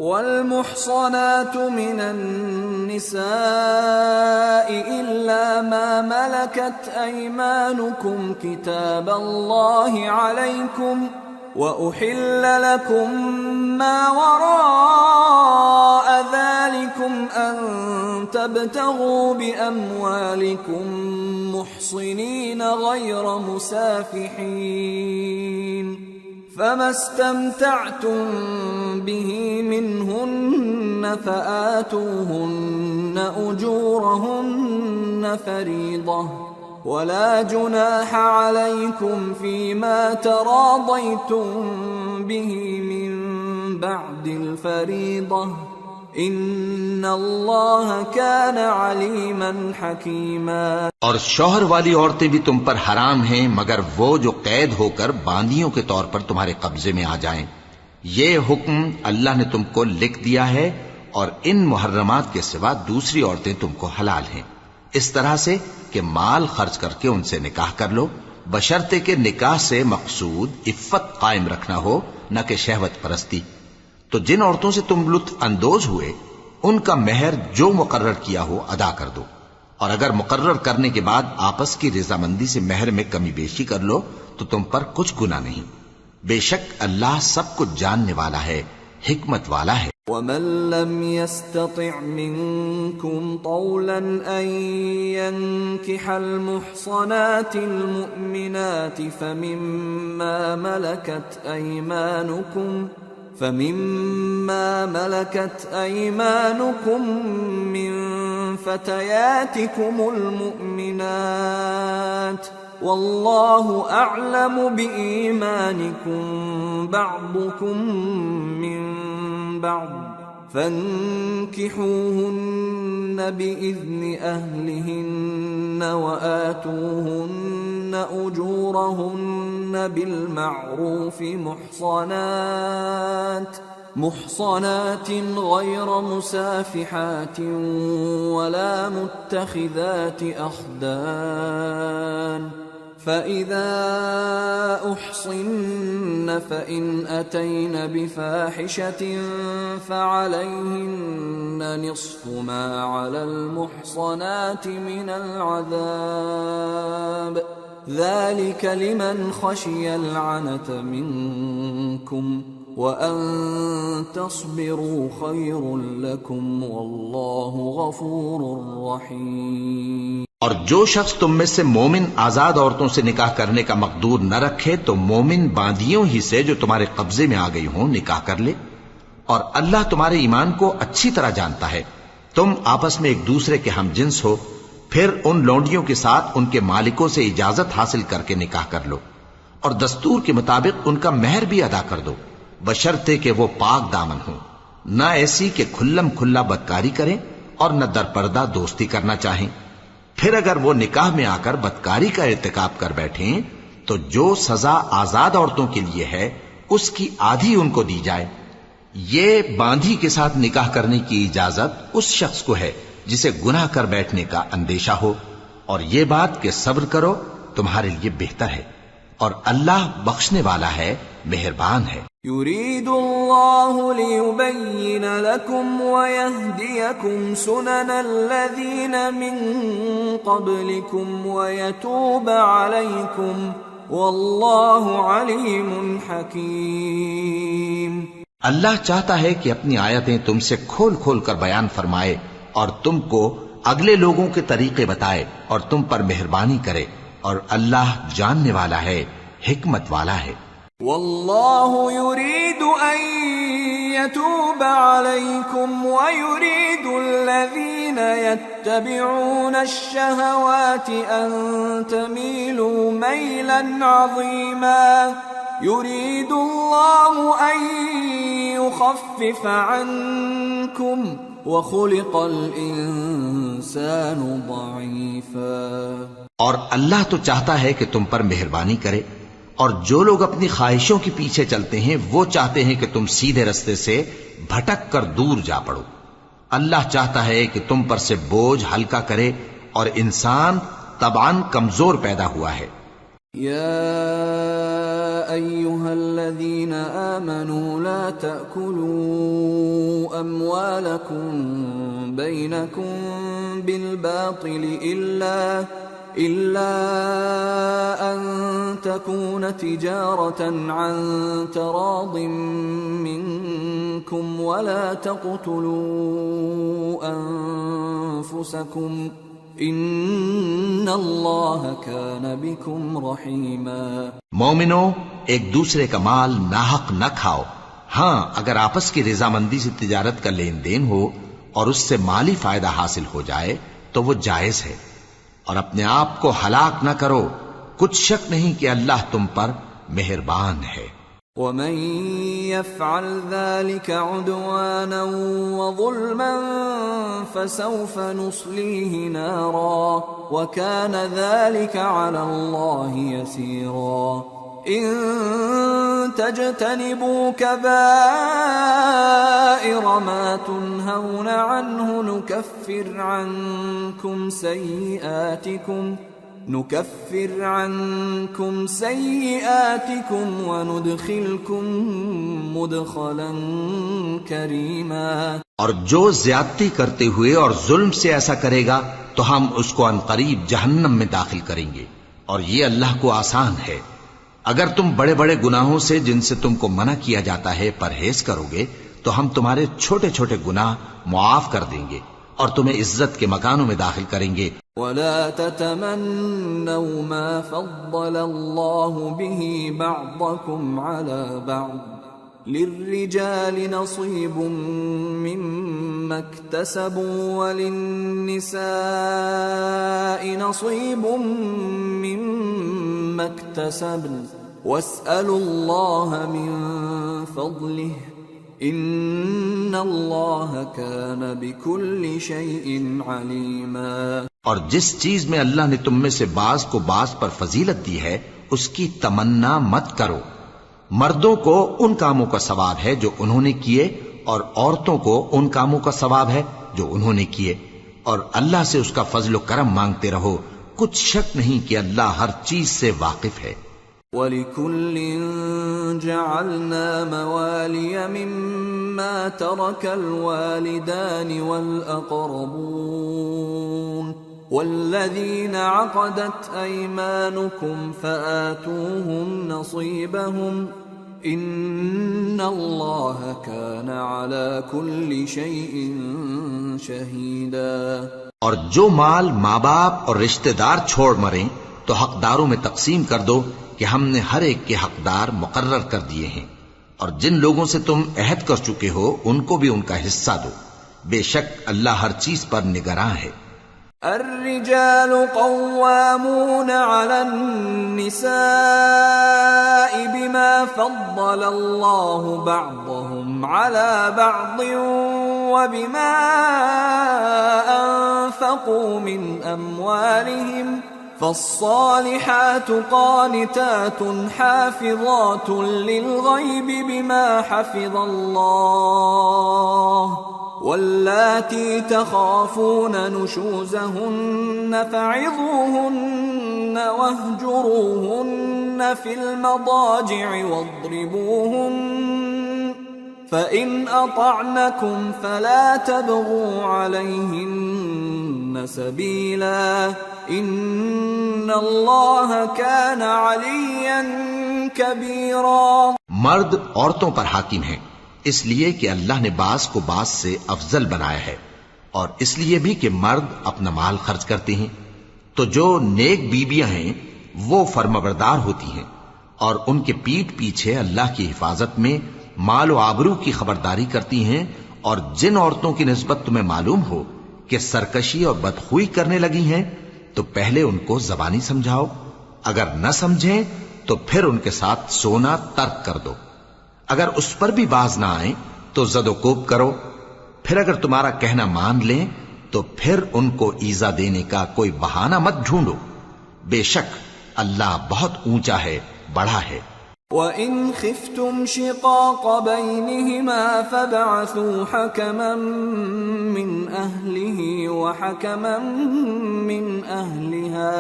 والمحصنات من النساء إلا ما ملكت أيمانكم كتاب الله عليكم وأحل لكم ما وراء ذلكم أن تبتغوا بأموالكم محصنين غير مسافحين فما استمتعتم به منهن فآتوهن أجورهن فريضة ولا جناح عليكم فيما تراضيتم به من بعد الفريضة ان اللہ کان علیما حکیما۔ اور شوہر والی عورتیں بھی تم پر حرام ہیں مگر وہ جو قید ہو کر باندیوں کے طور پر تمہارے قبضے میں آ جائیں۔ یہ حکم اللہ نے تم کو لکھ دیا ہے اور ان محرمات کے سوا دوسری عورتیں تم کو حلال ہیں، اس طرح سے کہ مال خرچ کر کے ان سے نکاح کر لو، بشرطے کہ نکاح سے مقصود عفت قائم رکھنا ہو نہ کہ شہوت پرستی۔ تو جن عورتوں سے تم لطف اندوز ہوئے ان کا مہر جو مقرر کیا ہو ادا کر دو، اور اگر مقرر کرنے کے بعد آپس کی رضامندی سے مہر میں کمی بیشی کر لو تو تم پر کچھ گناہ نہیں، بے شک اللہ سب کچھ جاننے والا ہے، حکمت والا ہے۔ وَمَن لَّمْ يَسْتَطِعْ مِنكُمْ طَوْلًا أَن يَنكِحَ الْمُحْصَنَاتِ الْمُؤْمِنَاتِ فَمِمَّا مَلَكَتْ أَيْمَانُكُمْ مِنْ فَتَيَاتِكُمُ الْمُؤْمِنَاتِ وَاللَّهُ أَعْلَمُ بِإِيمَانِكُمْ بَعْضُكُمْ مِنْ بَعْضٍ فَانكِحُوهُنَّ بِإِذْنِ أَهْلِهِنَّ وَآتُوهُنَّ أُجُورَهُنَّ بِالْمَعْرُوفِ محصنات غير مسافحات ولا متخذات أخدان فإذا أحصن فإن أتين بفاحشة فعليهن نصف ما على المحصنات من العذاب ذلك لمن خشي العنة منكم وَأَن تَصْبِرُوا خَيْرٌ لَكُمْ وَاللَّهُ غَفُورٌ رَحِيمٌ۔ اور جو شخص تم میں سے مومن آزاد عورتوں سے نکاح کرنے کا مقدور نہ رکھے تو مومن باندیوں ہی سے جو تمہارے قبضے میں آ گئی ہوں نکاح کر لے، اور اللہ تمہارے ایمان کو اچھی طرح جانتا ہے۔ تم آپس میں ایک دوسرے کے ہم جنس ہو، پھر ان لونڈیوں کے ساتھ ان کے مالکوں سے اجازت حاصل کر کے نکاح کر لو، اور دستور کے مطابق ان کا مہر بھی ادا کر دو، بشرطے کہ وہ پاک دامن ہوں، نہ ایسی کہ کھلم کھلا بدکاری کریں اور نہ در پردہ دوستی کرنا چاہیں۔ پھر اگر وہ نکاح میں آ کر بدکاری کا ارتکاب کر بیٹھیں تو جو سزا آزاد عورتوں کے لیے ہے اس کی آدھی ان کو دی جائے۔ یہ باندھی کے ساتھ نکاح کرنے کی اجازت اس شخص کو ہے جسے گناہ کر بیٹھنے کا اندیشہ ہو، اور یہ بات کہ صبر کرو تمہارے لیے بہتر ہے، اور اللہ بخشنے والا ہے، مہربان ہے۔ يريد الله ليبين لكم ويهديكم سنن الذين من قبلكم ويتوب عليكم والله عليم حكيم۔ اللہ چاہتا ہے کہ اپنی آیتیں تم سے کھول کھول کر بیان فرمائے اور تم کو اگلے لوگوں کے طریقے بتائے اور تم پر مہربانی کرے، اور اللہ جاننے والا ہے، حکمت والا ہے۔ واللہ یرید ان یتوب علیکم ویرید الذین یتبعون الشہوات ان تمیلوا میلا عظیما یرید اللہ ان یخفف عنکم وخلق الانسان ضعیفا۔ اور اللہ تو چاہتا ہے کہ تم پر مہربانی کرے، اور جو لوگ اپنی خواہشوں کے پیچھے چلتے ہیں وہ چاہتے ہیں کہ تم سیدھے رستے سے بھٹک کر دور جا پڑو۔ اللہ چاہتا ہے کہ تم پر سے بوجھ ہلکا کرے، اور انسان طبعاً کمزور پیدا ہوا ہے۔ یا ایھا الذین آمنوا لا تأکلوا أموالكم بينكم بالباطل إلا أن تكون تجارة عن تراض منكم ولا تقتلوا أنفسكم ان اللہ کان بکم رحیما۔ مومنو، ایک دوسرے کا مال ناحق نہ کھاؤ۔ ہاں، اگر آپس کی رضامندی سے تجارت کا لین دین ہو اور اس سے مالی فائدہ حاصل ہو جائے تو وہ جائز ہے، اور اپنے آپ کو ہلاک نہ کرو، کچھ شک نہیں کہ اللہ تم پر مہربان ہے۔ ومن يفعل ذلك عدوانا وظلما فسوف نصليه نارا وكان ذلك على الله يسيرا۔ إن تجتنبوا كبائر ما تنهون عنه نكفر عنكم سيئاتكم وندخلكم مدخلا كريما۔ اور جو زیادتی کرتے ہوئے اور ظلم سے ایسا کرے گا تو ہم اس کو عنقریب جہنم میں داخل کریں گے، اور یہ اللہ کو آسان ہے۔ اگر تم بڑے بڑے گناہوں سے جن سے تم کو منع کیا جاتا ہے پرہیز کرو گے تو ہم تمہارے چھوٹے چھوٹے گناہ معاف کر دیں گے اور تمہیں عزت کے مکانوں میں داخل کریں گے۔ ولا تتمنوا ما فضل الله به بعضكم على بعض للرجال نصيب مما اكتسبوا وللنساء نصيب مما اكتسبن واسألوا الله من فضله ان اللہ کان بکل شیء علیما۔ اور جس چیز میں اللہ نے تم میں سے بعض کو بعض پر فضیلت دی ہے اس کی تمنا مت کرو۔ مردوں کو ان کاموں کا ثواب ہے جو انہوں نے کیے، اور عورتوں کو ان کاموں کا ثواب ہے جو انہوں نے کیے، اور اللہ سے اس کا فضل و کرم مانگتے رہو، کچھ شک نہیں کہ اللہ ہر چیز سے واقف ہے۔ وَلِكُلٍّ جَعَلْنَا مَوَالِيَ مِمَّا تَرَكَ الْوَالِدَانِ وَالْأَقْرَبُونَ وَالَّذِينَ عَقَدَتْ أَيْمَانُكُمْ فَآتُوهُمْ نَصِيبَهُمْ إِنَّ اللَّهَ كَانَ عَلَى كُلِّ شَيْءٍ شَهِيدًا۔ اور جو مال ماں باپ اور رشتہ دار چھوڑ مریں تو حقداروں میں تقسیم کر دو کہ ہم نے ہر ایک کے حقدار مقرر کر دیے ہیں، اور جن لوگوں سے تم عہد کر چکے ہو ان کو بھی ان کا حصہ دو، بے شک اللہ ہر چیز پر نگراں ہے۔ الرجال قوامون على النساء بما فضل الله بعضهم على بعض وبما أنفقوا من أموالهم فالصالحات قانتات حافظات للغيب بما حفظ الله واللاتي تخافون نشوزهن فعظوهن واهجروهن في المضاجع واضربوهن فإن أطعنكم فلا تبغوا عليهن سبيلا ان اللہ کان علیا کبیرا۔ مرد عورتوں پر حاکم ہیں اس لیے کہ اللہ نے بعض کو بعض سے افضل بنایا ہے، اور اس لیے بھی کہ مرد اپنا مال خرچ کرتے ہیں، تو جو نیک بیویاں ہیں وہ فرمانبردار ہوتی ہیں، اور ان کے پیٹھ پیچھے اللہ کی حفاظت میں مال و آبرو کی خبرداری کرتی ہیں، اور جن عورتوں کی نسبت تمہیں معلوم ہو کہ سرکشی اور بدخوئی کرنے لگی ہیں تو پہلے ان کو زبانی سمجھاؤ، اگر نہ سمجھیں تو پھر ان کے ساتھ سونا ترک کر دو، اگر اس پر بھی باز نہ آئیں تو زد و کوب کرو، پھر اگر تمہارا کہنا مان لیں تو پھر ان کو ایذا دینے کا کوئی بہانہ مت ڈھونڈو، بے شک اللہ بہت اونچا ہے، بڑا ہے۔ وَإِنْ خِفْتُمْ شِقَاقَ بَيْنِهِمَا فَابْعَثُوا حَكَمًا مِّنْ أَهْلِهِ وَحَكَمًا مِّنْ أَهْلِهَا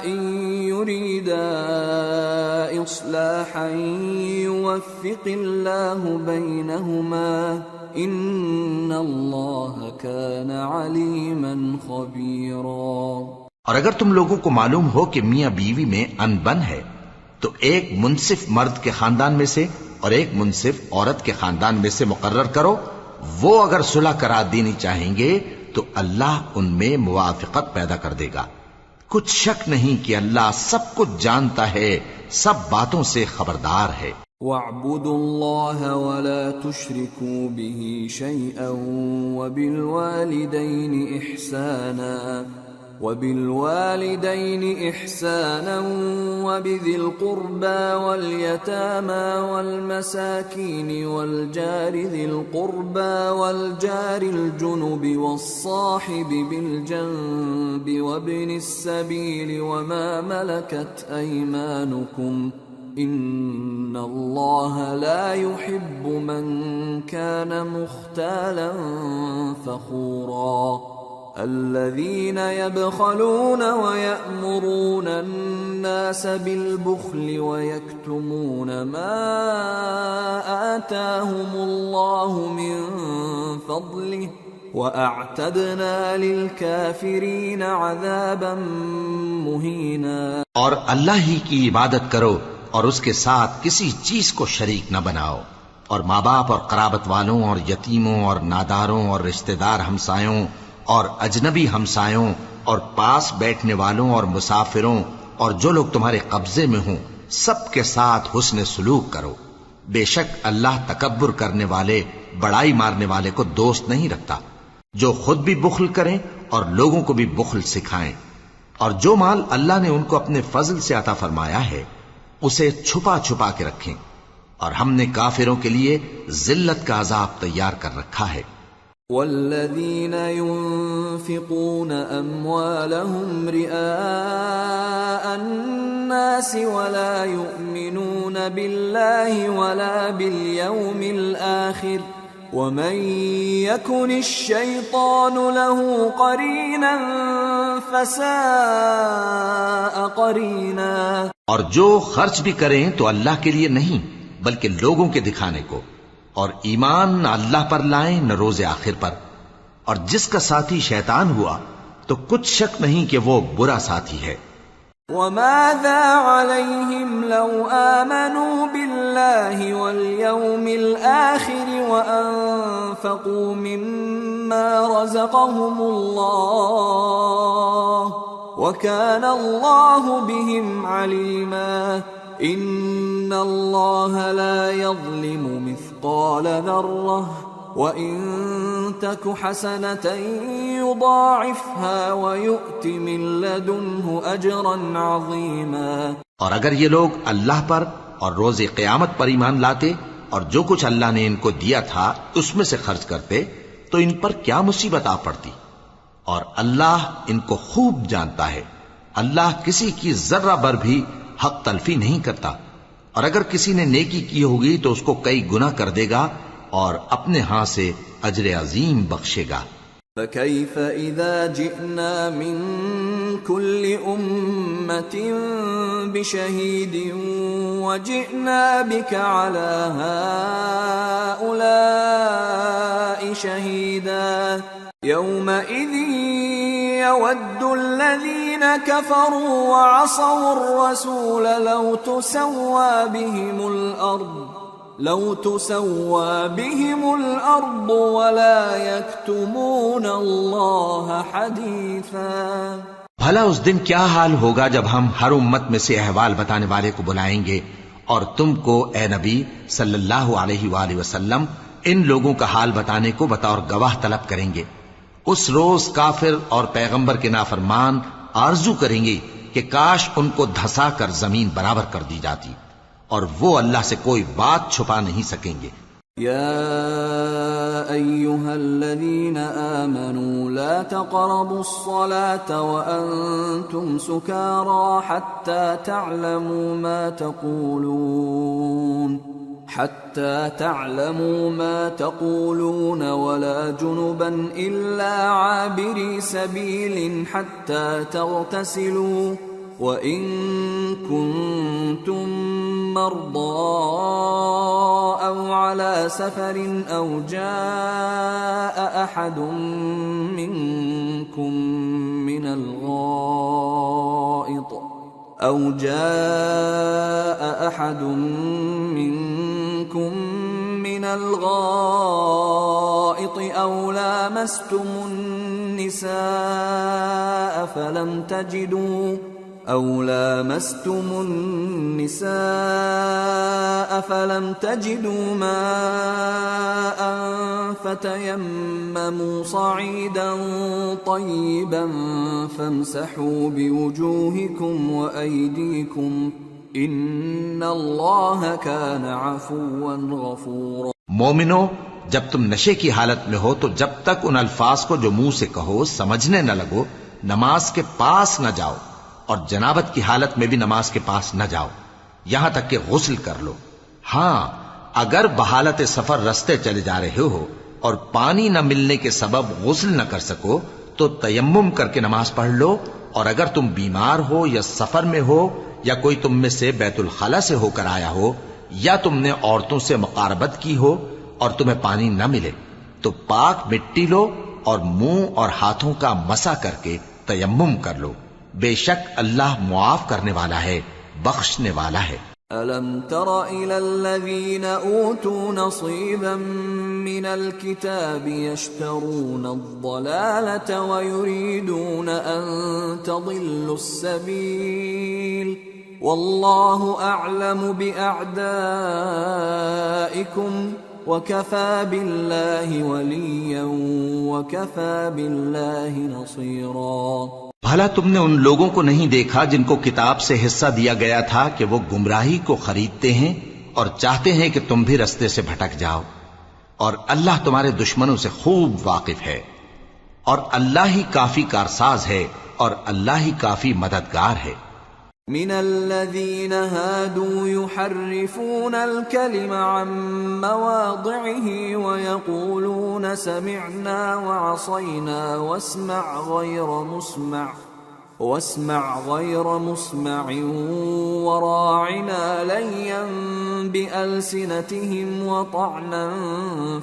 إِنْ يريدا إصلاحا يوفق الله بينهما إن الله كان عليما خبيرا۔ اور اگر تم لوگوں کو معلوم ہو کہ میاں بیوی میں انبن ہے تو ایک منصف مرد کے خاندان میں سے اور ایک منصف عورت کے خاندان میں سے مقرر کرو، وہ اگر صلح کرا دینی چاہیں گے تو اللہ ان میں موافقت پیدا کر دے گا۔ کچھ شک نہیں کہ اللہ سب کچھ جانتا ہے، سب باتوں سے خبردار ہے۔ وَاعْبُدُوا اللَّهَ وَلَا تُشْرِكُوا بِهِ شَيْئًا وَبِالْوَالِدَيْنِ إِحْسَانًا وَبِذِي الْقُرْبَى وَالْيَتَامَى وَالْمَسَاكِينِ وَالْجَارِ ذِي الْقُرْبَى وَالْجَارِ الْجُنُبِ وَالصَّاحِبِ بِالْجَنبِ وَابْنِ السَّبِيلِ وَمَا مَلَكَتْ أَيْمَانُكُمْ إِنَّ اللَّهَ لَا يُحِبُّ مَنْ كَانَ مُخْتَالًا فَخُورًا۔ الذين يبخلون ويأمرون الناس بالبخل ويكتمون ما آتاهم الله من فضله وأعتدنا للكافرين عذابا مهينا۔ اور اللہ ہی کی عبادت کرو اور اس کے ساتھ کسی چیز کو شریک نہ بناؤ، اور ماں باپ اور قرابت والوں اور یتیموں اور ناداروں اور رشتہ دار ہمسایوں اور اجنبی ہمسایوں اور پاس بیٹھنے والوں اور مسافروں اور جو لوگ تمہارے قبضے میں ہوں سب کے ساتھ حسن سلوک کرو۔ بے شک اللہ تکبر کرنے والے، بڑائی مارنے والے کو دوست نہیں رکھتا۔ جو خود بھی بخل کریں اور لوگوں کو بھی بخل سکھائیں، اور جو مال اللہ نے ان کو اپنے فضل سے عطا فرمایا ہے اسے چھپا چھپا کے رکھیں، اور ہم نے کافروں کے لیے ذلت کا عذاب تیار کر رکھا ہے۔ والذين ينفقون أموالهم رئاء الناس ولا يؤمنون بالله ولا باليوم الآخر ومن يكن الشيطان له قرينا فساء قرينا۔ اور جو خرچ بھی کریں تو اللہ کے لیے نہیں بلکہ لوگوں کے دکھانے کو، اور ایمان نہ اللہ پر لائیں نہ روز آخر پر، اور جس کا ساتھی شیطان ہوا تو کچھ شک نہیں کہ وہ برا ساتھی ہے۔ وَمَاذَا عَلَيْهِمْ لَوْ آمَنُوا بِاللَّهِ وَالْيَوْمِ الْآخِرِ وَأَنفَقُوا مِمَّا رَزَقَهُمُ اللَّهُ وَكَانَ اللَّهُ بِهِمْ عَلِيمًا۔ إِنَّ اللَّهَ لَا يَظْلِمُ مِثْقَالَ ذَرَّةٍ وَإِن تَكُ حَسَنَةً يُضَاعِفْهَا وَيُؤْتِ مِن لَّدُنْهُ أَجْرًا عَظِيمًا۔ اور اگر یہ لوگ اللہ پر اور روز قیامت پر ایمان لاتے اور جو کچھ اللہ نے ان کو دیا تھا اس میں سے خرچ کرتے تو ان پر کیا مصیبت آ پڑتی، اور اللہ ان کو خوب جانتا ہے۔ اللہ کسی کی ذرہ بر بھی حق تلفی نہیں کرتا، اور اگر کسی نے نیکی کی ہوگی تو اس کو کئی گنا کر دے گا اور اپنے ہاں سے اجر عظیم بخشے گا۔ فَكَيْفَ إِذَا جِئْنَا مِن كُلِّ أُمَّةٍ بِشَهِيدٍ وَجِئْنَا بِكَ عَلَى هَؤُلَاءِ شَهِيدًا يَوْمَئِذٍ يَوَدُّ الَّذِينَ كَفَرُوا وَعَصَوُا الرَّسُولَ لَوْ تُسَوَّى بِهِمُ الْأَرْضُ وَلَا يَكْتُمُونَ اللَّهَ حَدِيثًا۔ بھلا اس دن کیا حال ہوگا جب ہم ہر امت میں سے احوال بتانے والے کو بلائیں گے اور تم کو اے نبی صلی اللہ علیہ وآلہ وسلم ان لوگوں کا حال بتانے کو بطور گواہ طلب کریں گے۔ اس روز کافر اور پیغمبر کے نافرمان آرزو کریں گے کہ کاش ان کو دھسا کر زمین برابر کر دی جاتی، اور وہ اللہ سے کوئی بات چھپا نہیں سکیں گے۔ یا ایھا الذین آمنوا لا تقربوا الصلاة وانتم سکارى حتى تعلموا ما تقولون ولا جنبا إلا عابري سبيل حتى تغتسلوا وَإِن كُنتُم مَّرْضَىٰ أَوْ عَلَىٰ سَفَرٍ أَوْ جَاءَ أَحَدٌ مِّنكُم من الغائط أو لامستم النساء فلم تجدوا ماء فتيمموا صعيدا طيبا فامسحوا بوجوهكم وأيديكم ان اللہ کان عفوا غفورا۔ مومنو، جب تم نشے کی حالت میں ہو تو جب تک ان الفاظ کو جو منہ سے کہو سمجھنے نہ لگو نماز کے پاس نہ جاؤ، اور جنابت کی حالت میں بھی نماز کے پاس نہ جاؤ یہاں تک کہ غسل کر لو۔ ہاں، اگر بحالت سفر رستے چلے جا رہے ہو اور پانی نہ ملنے کے سبب غسل نہ کر سکو تو تیمم کر کے نماز پڑھ لو، اور اگر تم بیمار ہو یا سفر میں ہو یا کوئی تم میں سے بیت الخلا سے ہو کر آیا ہو یا تم نے عورتوں سے مقاربت کی ہو اور تمہیں پانی نہ ملے تو پاک مٹی لو اور منہ اور ہاتھوں کا مسح کر کے تیمم کر لو، بے شک اللہ معاف کرنے والا ہے، بخشنے والا ہے۔ أَلَمْ تَرَ إِلَى الَّذِينَ أُوتُوا نَصِيبًا مِّنَ الْكِتَابِ يَشْتَرُونَ الضَّلَالَةَ وَيُرِيدُونَ أَن تَضِلُّوا السَّبِيلَ وَاللَّهُ أَعْلَمُ بِأَعْدَائِكُمْ وَكَفَى بِاللَّهِ وَلِيًّا وَكَفَى بِاللَّهِ نَصِيرًا۔ بھلا تم نے ان لوگوں کو نہیں دیکھا جن کو کتاب سے حصہ دیا گیا تھا کہ وہ گمراہی کو خریدتے ہیں اور چاہتے ہیں کہ تم بھی رستے سے بھٹک جاؤ، اور اللہ تمہارے دشمنوں سے خوب واقف ہے، اور اللہ ہی کافی کارساز ہے اور اللہ ہی کافی مددگار ہے۔ من الذين هادوا يحرفون الكلم عن مواضعه ويقولون سمعنا وعصينا واسمع غير مسمع وراعنا ليا بألسنتهم وطعنا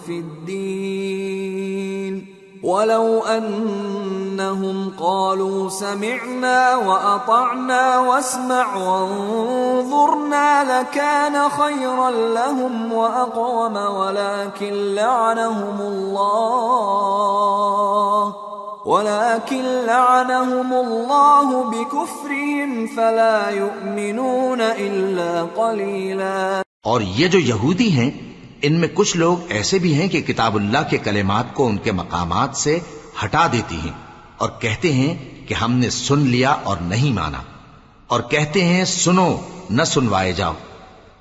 في الدين ولو أنهم قالوا سمعنا وأطعنا واسمع وانظرنا لكان خيرا لهم وأقوم ولكن لعنهم الله بكفرهم فلا يؤمنون إلا قليلا۔ اور یہ جو یہودی ہیں ان میں کچھ لوگ ایسے بھی ہیں کہ کتاب اللہ کے کلمات کو ان کے مقامات سے ہٹا دیتی ہیں اور کہتے ہیں کہ ہم نے سن لیا اور نہیں مانا، اور کہتے ہیں سنو نہ سنوائے جاؤ،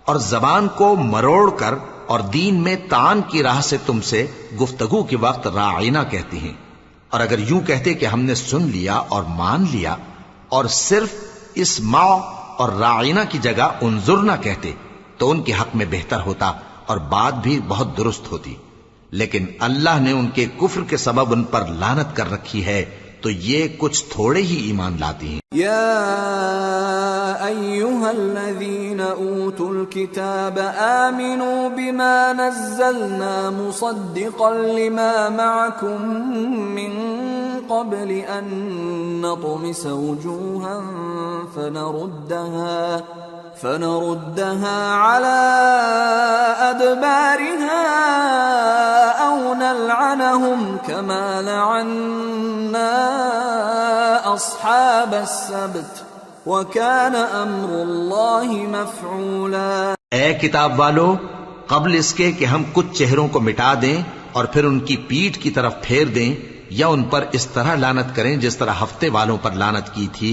اور زبان کو مروڑ کر اور دین میں تان کی راہ سے تم سے گفتگو کے وقت راعینا کہتی ہیں، اور اگر یوں کہتے کہ ہم نے سن لیا اور مان لیا اور صرف اسمع اور راعینا کی جگہ انظر نہ کہتے تو ان کے حق میں بہتر ہوتا اور بات بھی بہت درست ہوتی، لیکن اللہ نے ان کے کفر کے سبب ان پر لعنت کر رکھی ہے تو یہ کچھ تھوڑے ہی ایمان لاتی ہیں۔ یا ایھا الذین اوتوا الکتاب آمنوا بما نزلنا مصدقا لما معکم من قبل ان نطمس وجوها فنردها على أدبارها أو نلعنهم كما لعنا أصحاب السبت وكان أمر الله مفعولا۔ اے کتاب والو، قبل اس کے کہ ہم کچھ چہروں کو مٹا دیں اور پھر ان کی پیٹھ کی طرف پھیر دیں یا ان پر اس طرح لعنت کریں جس طرح ہفتے والوں پر لعنت کی تھی،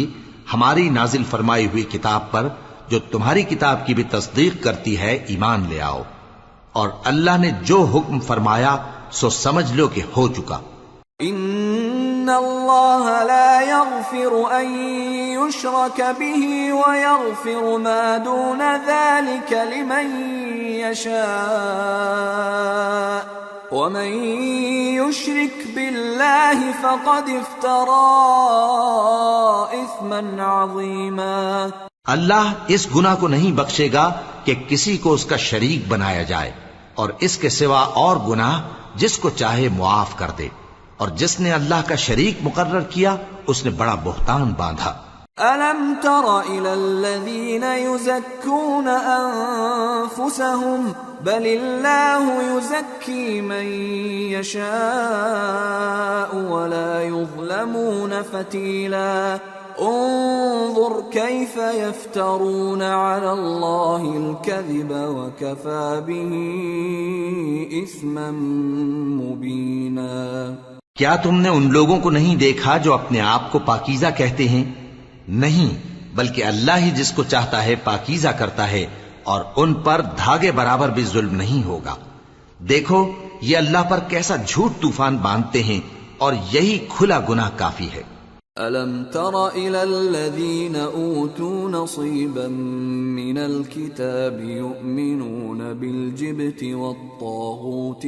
ہماری نازل فرمائی ہوئی کتاب پر جو تمہاری کتاب کی بھی تصدیق کرتی ہے ایمان لے آؤ، اور اللہ نے جو حکم فرمایا سو سمجھ لو کہ ہو چکا۔ ان اللہ لا يغفر ان يشرك به ويغفر ما دون ذلك لمن يشاء ومن يشرك بالله فقد افترى اثما عظيما. اللہ اس گناہ کو نہیں بخشے گا کہ کسی کو اس کا شریک بنایا جائے، اور اس کے سوا اور گناہ جس کو چاہے معاف کر دے، اور جس نے اللہ کا شریک مقرر کیا اس نے بڑا بہتان باندھا. أَلَمْ تَرَ إِلَى الَّذِينَ يُزَكُّونَ أَنفُسَهُمْ بَلِ اللَّهُ يُزَكِّي مَن يَشَاءُ وَلَا يُظْلَمُونَ فَتِيلًا. انظر كيف يفترون على الله الكذب وكفى به إثما مبينا. کیا تم نے ان لوگوں کو نہیں دیکھا جو اپنے آپ کو پاکیزہ کہتے ہیں؟ نہیں، بلکہ اللہ ہی جس کو چاہتا ہے پاکیزہ کرتا ہے، اور ان پر دھاگے برابر بھی ظلم نہیں ہوگا. دیکھو یہ اللہ پر کیسا جھوٹ طوفان باندھتے ہیں، اور یہی کھلا گناہ کافی ہے. أَلَمْ تَرَ إِلَى الَّذِينَ أُوتُوا نَصِيبًا مِّنَ الْكِتَابِ يُؤْمِنُونَ بِالْجِبْتِ وَالطَّاغُوتِ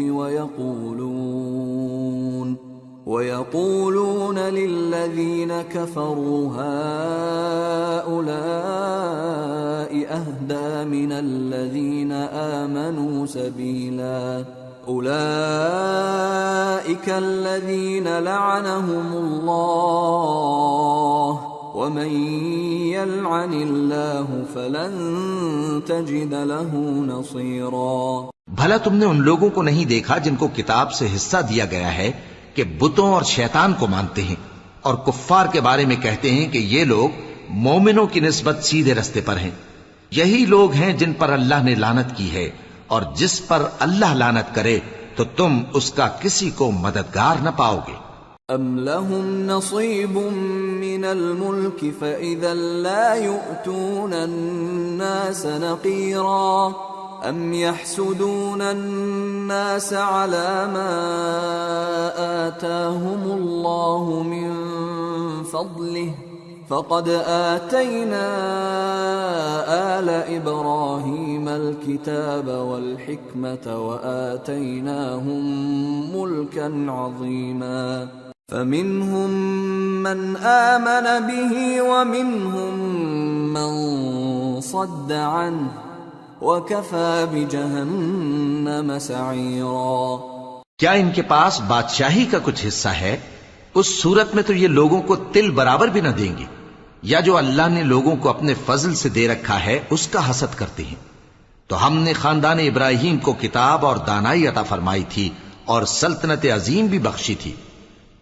وَيَقُولُونَ لِلَّذِينَ كَفَرُوا هَؤُلَاءِ أَهْدَىٰ مِنَ الَّذِينَ آمَنُوا سَبِيلًا. أولئك الذين لعنهم الله ومن يلعن الله فلن تجد له نصيرا. بھلا تم نے ان لوگوں کو نہیں دیکھا جن کو کتاب سے حصہ دیا گیا ہے کہ بتوں اور شیطان کو مانتے ہیں، اور کفار کے بارے میں کہتے ہیں کہ یہ لوگ مومنوں کی نسبت سیدھے رستے پر ہیں. یہی لوگ ہیں جن پر اللہ نے لعنت کی ہے، اور جس پر اللہ لعنت کرے تو تم اس کا کسی کو مددگار نہ پاؤ گے. ام لهم نصیب من الملک فاذا لا يؤتون الناس نقیرا ام يحسدون الناس على ما آتاهم الله من فضله فقد آتينا آل إبراهيم الكتاب والحكمة وآتيناهم ملكا عظيما. فمنهم من آمن به ومنهم من صد عنه وكفى بجهنم سعيرا. کیا ان کے پاس بادشاہی کا کچھ حصہ ہے؟ اس صورت میں تو یہ لوگوں کو تل برابر بھی نہ دیں گے. یا جو اللہ نے لوگوں کو اپنے فضل سے دے رکھا ہے اس کا حسد کرتے ہیں. تو ہم نے خاندان ابراہیم کو کتاب اور دانائی عطا فرمائی تھی اور سلطنت عظیم بھی بخشی تھی.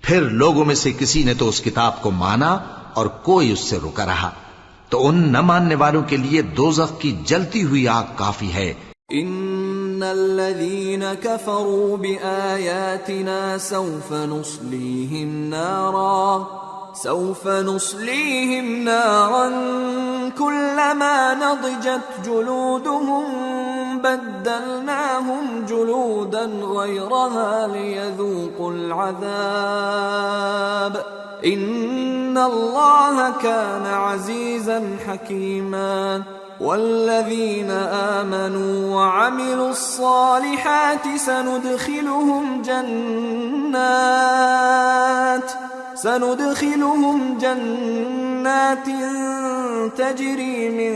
پھر لوگوں میں سے کسی نے تو اس کتاب کو مانا اور کوئی اس سے رکا رہا. تو ان نہ ماننے والوں کے لیے دوزخ کی جلتی ہوئی آگ کافی ہے. ان الذين كفروا بآياتنا سوف نصليهم نارا كلما نضجت جلودهم بدلناهم جلودا غيرها ليذوقوا العذاب ان الله كان عزيزا حكيما. والذين آمنوا وعملوا الصالحات سندخلهم جنات تجري من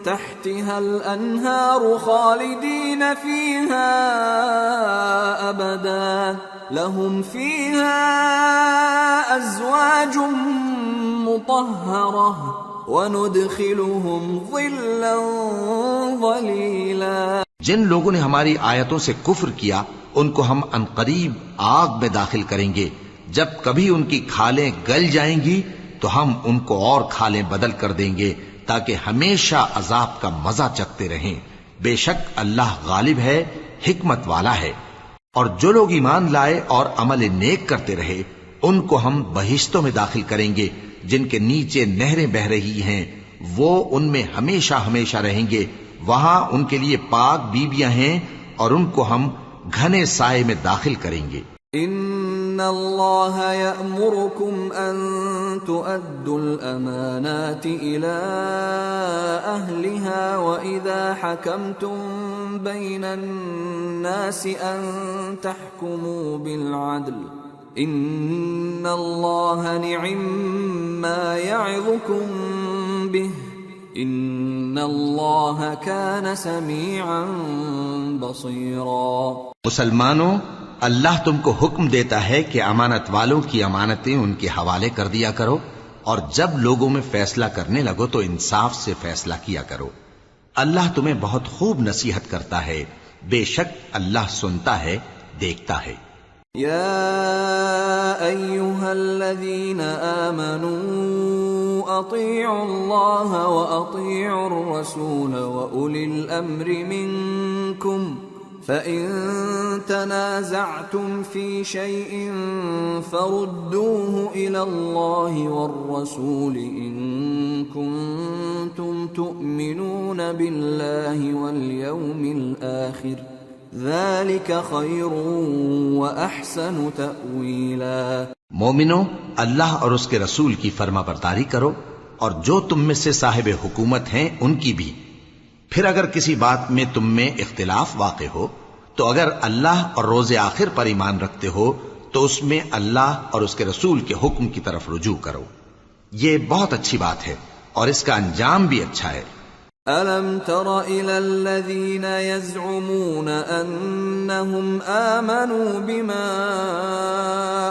تحتها الأنهار خالدين فيها أبدا لهم فيها أزواج مطهرة وَنُدْخِلُهُمْ ظِلًّا ظَلِيلًا. جن لوگوں نے ہماری آیتوں سے کفر کیا ان کو ہم عنقریب آگ میں داخل کریں گے. جب کبھی ان کی کھالیں گل جائیں گی تو ہم ان کو اور کھالیں بدل کر دیں گے تاکہ ہمیشہ عذاب کا مزہ چکھتے رہیں. بے شک اللہ غالب ہے، حکمت والا ہے. اور جو لوگ ایمان لائے اور عمل نیک کرتے رہے ان کو ہم بہشتوں میں داخل کریں گے جن کے نیچے نہریں بہ رہی ہیں. وہ ان میں ہمیشہ ہمیشہ رہیں گے. وہاں ان کے لیے پاک بیویاں ہیں اور ان کو ہم گھنے سائے میں داخل کریں گے. ان اللہ یأمرکم ان تؤدوا الامانات الى أهلها وإذا حكمتم بين الناس أن تحكموا بالعدل إن الله نعم ما يعظكم به إن الله كان سميعا بصيرا۔ مسلمانوں، اللہ تم کو حکم دیتا ہے کہ امانت والوں کی امانتیں ان کے حوالے کر دیا کرو، اور جب لوگوں میں فیصلہ کرنے لگو تو انصاف سے فیصلہ کیا کرو۔ اللہ تمہیں بہت خوب نصیحت کرتا ہے، بے شک اللہ سنتا ہے، دیکھتا ہے۔ یا ایھا الذین آمنوا اطیعوا اللہ واطیعوا الرسول واولی الامر منکم فَإِن تَنَازَعْتُمْ فِي شَيْءٍ فَرُدُّوهُ إِلَى اللَّهِ وَالرَّسُولِ إِن كُنتُمْ تُؤْمِنُونَ بِاللَّهِ وَالْيَوْمِ الْآخِرِ ذَلِكَ خَيْرٌ وَأَحْسَنُ تَأْوِيلًا۔ مومنو، اللہ اور اس کے رسول کی فرما برداری کرو، اور جو تم میں سے صاحب حکومت ہیں ان کی بھی۔ پھر اگر کسی بات میں تم میں اختلاف واقع ہو تو اگر اللہ اور روز آخر پر ایمان رکھتے ہو تو اس میں اللہ اور اس کے رسول کے حکم کی طرف رجوع کرو، یہ بہت اچھی بات ہے اور اس کا انجام بھی اچھا ہے۔ أَلَمْ تَرَ إِلَى الَّذِينَ يَزْعُمُونَ أَنَّهُمْ آمَنُوا بِمَا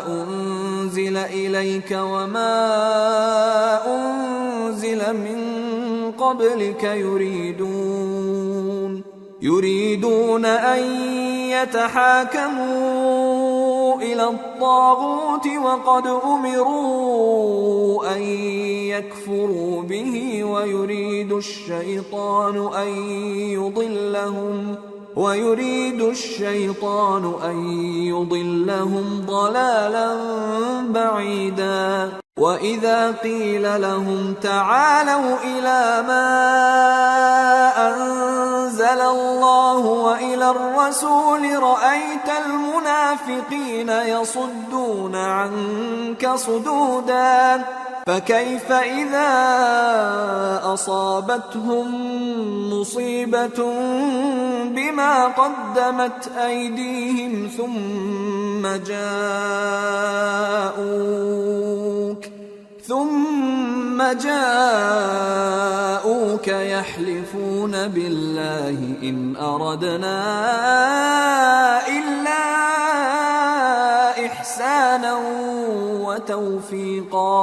أُنزِلَ إِلَيْكَ وَمَا أُنزِلَ مِن قبلك يريدون أن يتحاكموا إلى الطاغوت وقد أمروا أن يكفروا به ويريد الشيطان أن يضلهم ضلالا بعيدا۔ وَإِذَا قِيلَ لَهُمْ تَعَالَوْا إِلَى مَا أَنزَلَ اللَّهُ وَإِلَى الرَّسُولِ رَأَيْتَ الْمُنَافِقِينَ يَصُدُّونَ عَنكَ صُدُودًا فَكَيْفَ إِذَا أَصَابَتْهُم مُّصِيبَةٌ بِمَا قَدَّمَتْ أَيْدِيهِمْ ثم جاءوك يحلفون بالله إن أردنا إلا إحسانا وتوفيقا۔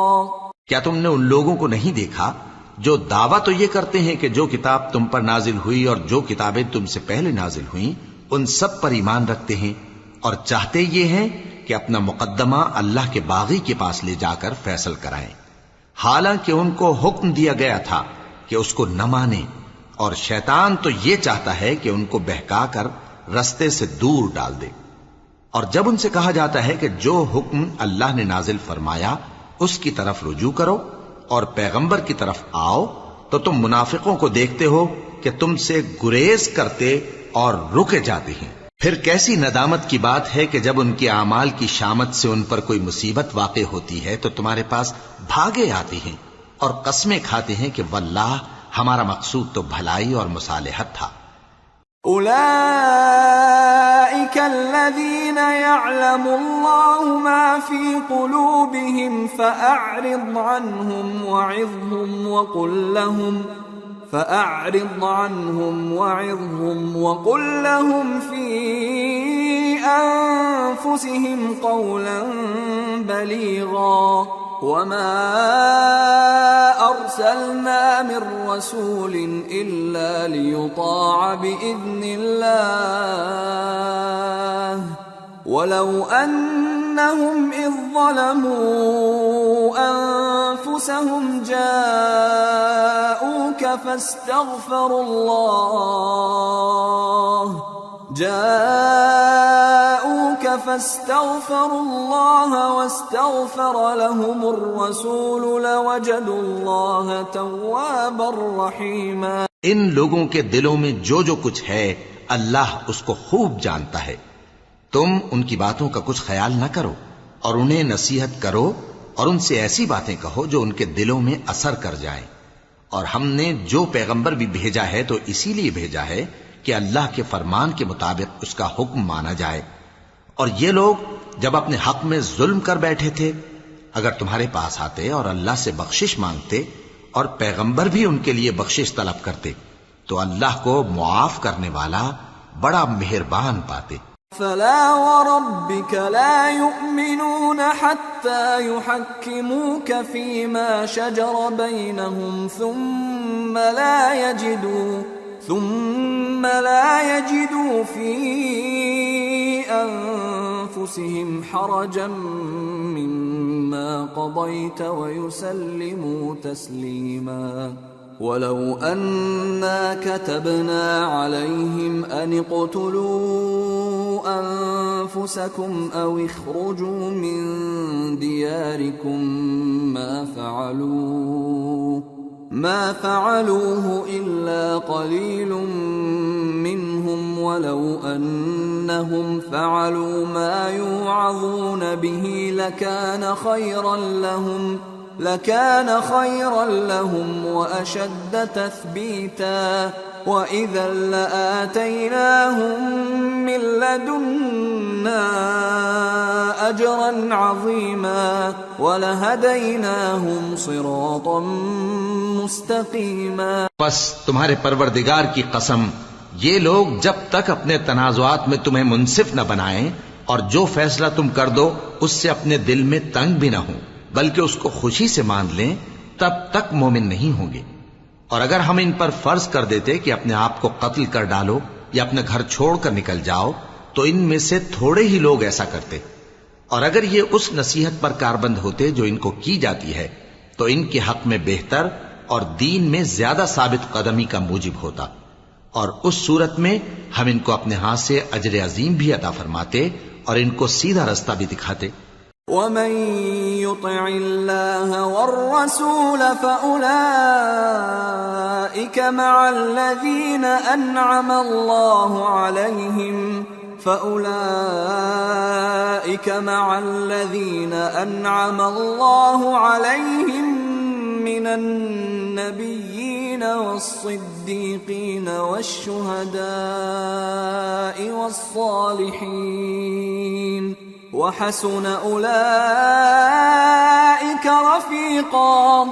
کیا تم نے ان لوگوں کو نہیں دیکھا جو دعویٰ تو یہ کرتے ہیں کہ جو کتاب تم پر نازل ہوئی اور جو کتابیں تم سے پہلے نازل ہوئیں ان سب پر ایمان رکھتے ہیں، اور چاہتے یہ ہیں کہ اپنا مقدمہ اللہ کے باغی کے پاس لے جا کر فیصل کرائیں، حالانکہ ان کو حکم دیا گیا تھا کہ اس کو نہ مانیں، اور شیطان تو یہ چاہتا ہے کہ ان کو بہکا کر رستے سے دور ڈال دے۔ اور جب ان سے کہا جاتا ہے کہ جو حکم اللہ نے نازل فرمایا اس کی طرف رجوع کرو اور پیغمبر کی طرف آؤ، تو تم منافقوں کو دیکھتے ہو کہ تم سے گریز کرتے اور رکے جاتے ہیں۔ پھر کیسی ندامت کی بات ہے کہ جب ان کے اعمال کی شامت سے ان پر کوئی مصیبت واقع ہوتی ہے تو تمہارے پاس بھاگے آتے ہیں اور قسمیں کھاتے ہیں کہ واللہ ہمارا مقصود تو بھلائی اور مصالحت تھا۔ أولئك الذين يعلم الله ما في قلوبهم فأعرض عنهم وقل لهم في أنفسهم قولا بليغا وما أرسلنا من رسول إلا ليطاع بإذن الله ولو أنهم إذ ظلموا أنفسهم جاءوك فاستغفروا الله واستغفر لهم الرسول لوجدوا الله توابا رحيما۔ ان لوگوں کے دلوں میں جو جو کچھ ہے اللہ اس کو خوب جانتا ہے۔ تم ان کی باتوں کا کچھ خیال نہ کرو اور انہیں نصیحت کرو اور ان سے ایسی باتیں کہو جو ان کے دلوں میں اثر کر جائیں، اور ہم نے جو پیغمبر بھی بھیجا ہے تو اسی لیے بھیجا ہے کہ اللہ کے فرمان کے مطابق اس کا حکم مانا جائے. اور یہ لوگ جب اپنے حق میں ظلم کر بیٹھے تھے، اگر تمہارے پاس آتے اور اللہ سے بخشش مانگتے اور پیغمبر بھی ان کے لیے بخشش طلب کرتے تو اللہ کو معاف کرنے والا بڑا مہربان پاتے. فلا وربك لا يؤمنون حتى يحكموك فيما شجر بينهم ثم لا يجدوا في أنفسهم حرجا مما قضيت ويسلموا تسليما. ولو أنا كتبنا عليهم أن اقتلوا أنفسكم أو اخرجوا من دياركم ما فعلوه إلا قليل منهم ولو أنهم فعلوا ما يوعظون به لكان خيرا لهم وأشد تثبيتا وإذا لآتيناهم من لدنا أجرا عظيما ولهديناهم صراطا مستقيما. بس تمہارے پروردگار کی قسم، یہ لوگ جب تک اپنے تنازعات میں تمہیں منصف نہ بنائیں اور جو فیصلہ تم کر دو اس سے اپنے دل میں تنگ بھی نہ ہوں بلکہ اس کو خوشی سے مان لیں، تب تک مومن نہیں ہوں گے. اور اگر ہم ان پر فرض کر دیتے کہ اپنے آپ کو قتل کر ڈالو یا اپنے گھر چھوڑ کر نکل جاؤ تو ان میں سے تھوڑے ہی لوگ ایسا کرتے. اور اگر یہ اس نصیحت پر کاربند ہوتے جو ان کو کی جاتی ہے تو ان کے حق میں بہتر اور دین میں زیادہ ثابت قدمی کا موجب ہوتا. اور اس صورت میں ہم ان کو اپنے ہاتھ سے اجر عظیم بھی عطا فرماتے اور ان کو سیدھا رستہ بھی دکھاتے. ومن يطع الله والرسول فأولئك مع الذين أنعم الله عليهم من النبيين والصديقين والشهداء والصالحين وحسن أولئك رفيقا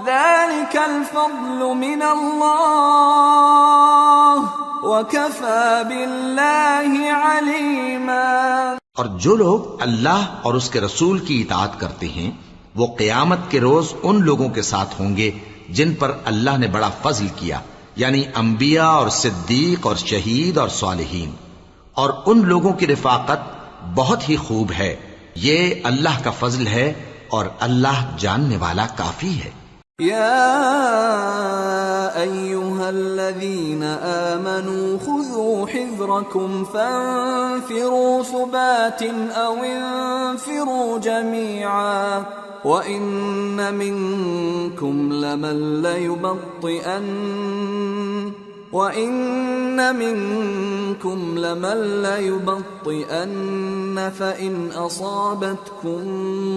ذلك الفضل من الله وكفى بالله عليما. اور جو لوگ اللہ اور اس کے رسول کی اطاعت کرتے ہیں وہ قیامت کے روز ان لوگوں کے ساتھ ہوں گے جن پر اللہ نے بڑا فضل کیا، یعنی انبیاء اور صدیق اور شہید اور صالحین. اور ان لوگوں کی رفاقت بہت ہی خوب ہے. یہ اللہ کا فضل ہے اور اللہ جاننے والا کافی ہے. يا أيها الذين آمنوا خذوا حذركم فانفروا ثبات أو انفروا جميعا وإن منكم لمن ليبطئن فإن أصابتكم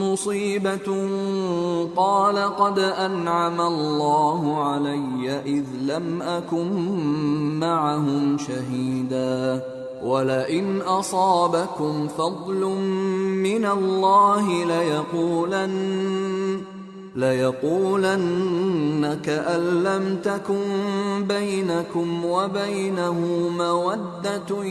مصيبة قال قد أنعم الله علي إذ لم أكن معهم شهيدا ولئن أصابكم فضل من الله ليقولن كأن لم تكن بينكم وبينه مودة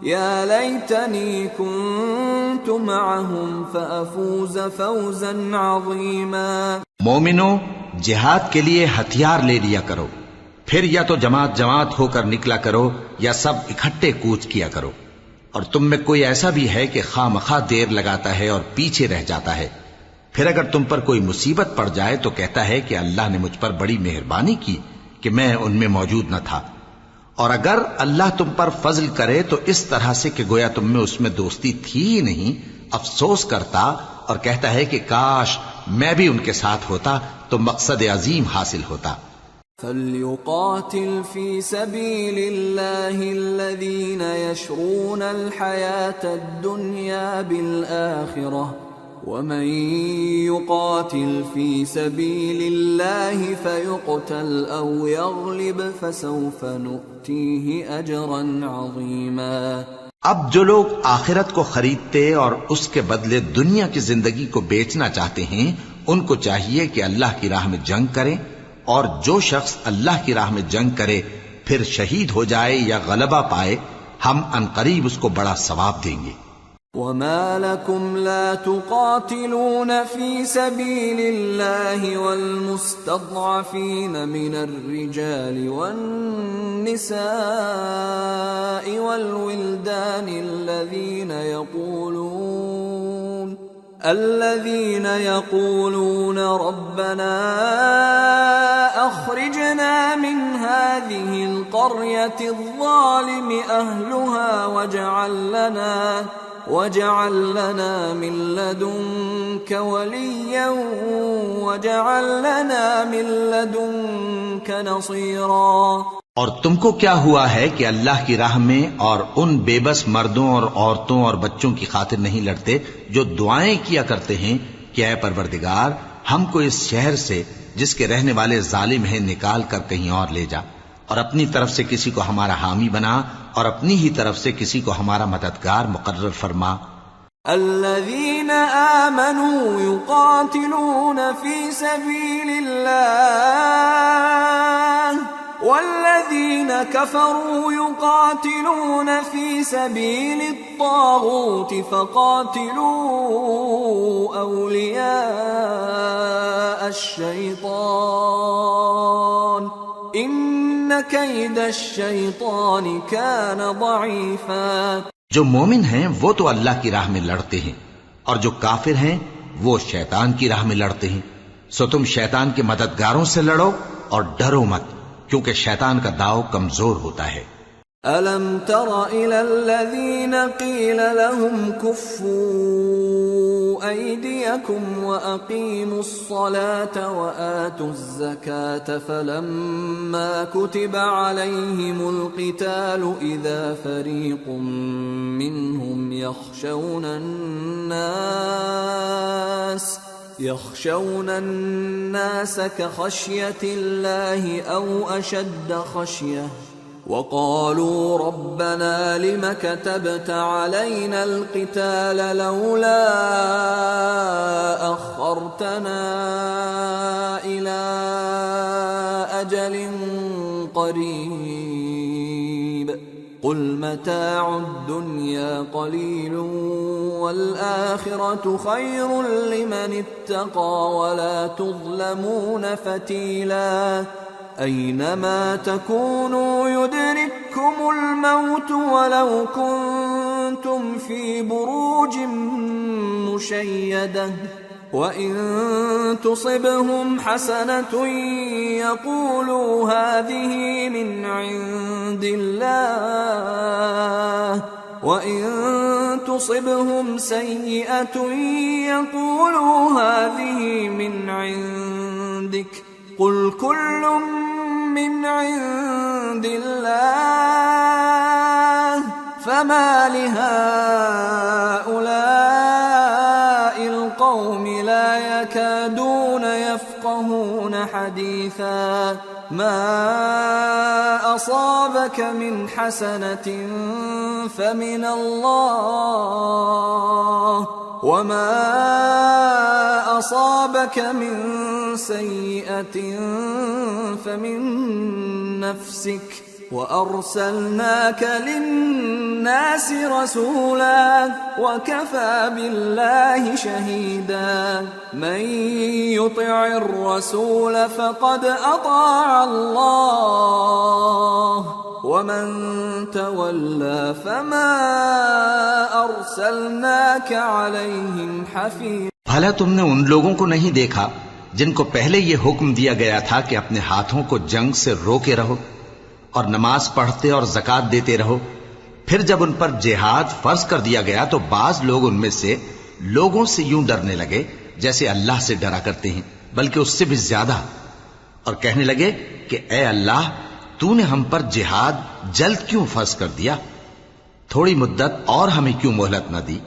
يا ليتني كنت معهم فأفوز فوزا عظيما. مومنو، جہاد کے لیے ہتھیار لے لیا کرو، پھر یا تو جماعت جماعت ہو کر نکلا کرو یا سب اکٹھے کوچ کیا کرو. اور تم میں کوئی ایسا بھی ہے کہ خواہ مخواہ دیر لگاتا ہے اور پیچھے رہ جاتا ہے، پھر اگر تم پر کوئی مصیبت پڑ جائے تو کہتا ہے کہ اللہ نے مجھ پر بڑی مہربانی کی کہ میں ان میں موجود نہ تھا. اور اگر اللہ تم پر فضل کرے تو اس طرح سے کہ گویا تم میں اس میں دوستی تھی ہی نہیں، افسوس کرتا اور کہتا ہے کہ کاش میں بھی ان کے ساتھ ہوتا تو مقصد عظیم حاصل ہوتا. فَلْيُقَاتِلْ فِي سَبِيلِ اللَّهِ الَّذِينَ يَشْرُونَ الْحَيَاةَ الدُّنْيَا بِالْآخِرَةِ ومن يقاتل في سبيل الله فيقتل أو يغلب فسوف نؤتيه أجرا عظيما. اب جو لوگ آخرت کو خریدتے اور اس کے بدلے دنیا کی زندگی کو بیچنا چاہتے ہیں، ان کو چاہیے کہ اللہ کی راہ میں جنگ کریں، اور جو شخص اللہ کی راہ میں جنگ کرے پھر شہید ہو جائے یا غلبہ پائے، ہم عنقریب اس کو بڑا ثواب دیں گے. وما لكم لا تقاتلون في سبيل الله والمستضعفين من الرجال والنساء والولدان الذين يقولون ربنا أخرجنا من هذه القرية الظالم أهلها واجعل لنا من لدنك وليا واجعل لنا من لدنك نصيرا. اور تم کو کیا ہوا ہے کہ اللہ کی راہ میں اور ان بے بس مردوں اور عورتوں اور بچوں کی خاطر نہیں لڑتے جو دعائیں کیا کرتے ہیں کہ اے پروردگار ہم کو اس شہر سے جس کے رہنے والے ظالم ہیں نکال کر کہیں اور لے جا، اور اپنی طرف سے کسی کو ہمارا حامی بنا اور اپنی ہی طرف سے کسی کو ہمارا مددگار مقرر فرما. الذين آمنوا يقاتلون في سبيل الله والذين كفروا يقاتلون في سبيل الطاغوت فقاتلوا أولياء الشيطان إن كيد الشيطان كان ضعيفا. جو مومن ہیں وہ تو اللہ کی راہ میں لڑتے ہیں، اور جو کافر ہیں وہ شیطان کی راہ میں لڑتے ہیں، سو تم شیطان کے مددگاروں سے لڑو اور ڈرو مت، کیونکہ شیطان کا داؤ کمزور ہوتا ہے. أَلَمْ تَرَ إِلَى الَّذِينَ قِيلَ لَهُمْ كُفُّوا أَيْدِيَكُمْ وَأَقِيمُوا الصَّلَاةَ وَآتُوا الزَّكَاةَ فَلَمَّا كُتِبَ عَلَيْهِمُ الْقِتَالُ إِذَا فَرِيقٌ مِّنْهُمْ يخشون الناس كخشية الله أو أشد خشية وقالوا ربنا لم كتبت علينا القتال لولا أخرتنا إلى أجل قريب قل متاع الدنيا قليل والآخرة خير لمن اتقى ولا تظلمون فتيلا. أينما تكونوا يدرككم الموت ولو كنتم في بروج مشيدة وإن تصبهم حسنة يقولوا هذه من عند الله وإن تصبهم سيئة يقولوا هذه من عندك قل كل من عند الله فما لهؤلاء القوم لا يكادون يفقهون حديثا. ما أصابك من حسنة فمن الله وما أصابك من سيئة فمن نفسك وأرسلناك للناس رسولا وكفى بالله شهيدا. من يطع الرسول فقد أطاع الله ومن تولى فما أرسلناك عليهم حفيظا. بھلا تم نے ان لوگوں کو نہیں دیکھا جن کو پہلے یہ حکم دیا گیا تھا کہ اپنے ہاتھوں کو جنگ سے روکے رہو اور نماز پڑھتے اور زکوٰۃ دیتے رہو، پھر جب ان پر جہاد فرض کر دیا گیا تو بعض لوگ ان میں سے لوگوں سے یوں ڈرنے لگے جیسے اللہ سے ڈرا کرتے ہیں، بلکہ اس سے بھی زیادہ، اور کہنے لگے کہ اے اللہ تو نے ہم پر جہاد جلد کیوں فرض کر دیا، تھوڑی مدت اور ہمیں کیوں مہلت نہ دی.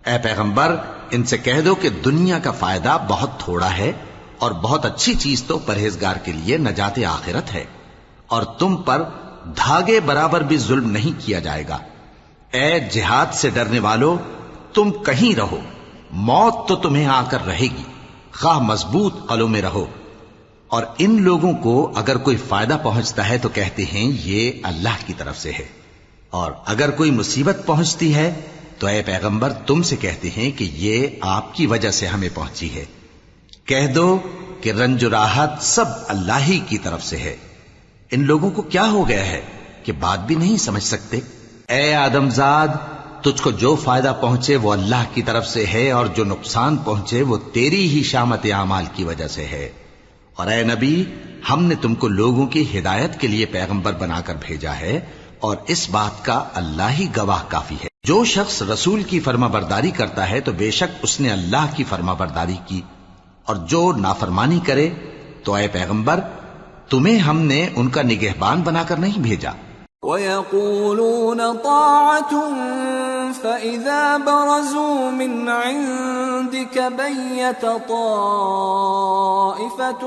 اے پیغمبر ان سے کہہ دو کہ دنیا کا فائدہ بہت تھوڑا ہے اور بہت اچھی چیز تو پرہیزگار کے لیے نجات آخرت ہے، اور تم پر دھاگے برابر بھی ظلم نہیں کیا جائے گا۔ اے جہاد سے ڈرنے والو، تم کہیں رہو، موت تو تمہیں آ کر رہے گی، خواہ مضبوط قلعوں میں رہو۔ اور ان لوگوں کو اگر کوئی فائدہ پہنچتا ہے تو کہتے ہیں یہ اللہ کی طرف سے ہے، اور اگر کوئی مصیبت پہنچتی ہے تو اے پیغمبر تم سے کہتے ہیں کہ یہ آپ کی وجہ سے ہمیں پہنچی ہے۔ کہہ دو کہ رنج و راحت سب اللہ ہی کی طرف سے ہے۔ ان لوگوں کو کیا ہو گیا ہے کہ بات بھی نہیں سمجھ سکتے؟ اے آدمزاد، تجھ کو جو فائدہ پہنچے وہ اللہ کی طرف سے ہے، اور جو نقصان پہنچے وہ تیری ہی شامت اعمال کی وجہ سے ہے۔ اور اے نبی، ہم نے تم کو لوگوں کی ہدایت کے لیے پیغمبر بنا کر بھیجا ہے، اور اس بات کا اللہ ہی گواہ کافی ہے۔ جو شخص رسول کی فرما برداری کرتا ہے تو بے شک اس نے اللہ کی فرما برداری کی، اور جو نافرمانی کرے تو اے پیغمبر تمہیں ہم نے ان کا نگہبان بنا کر نہیں بھیجا۔ وَيَقُولُونَ طَاعَةٌ فَإِذَا بَرَزُوا مِنْ عِنْدِكَ بَيَّتَ طَائِفَةٌ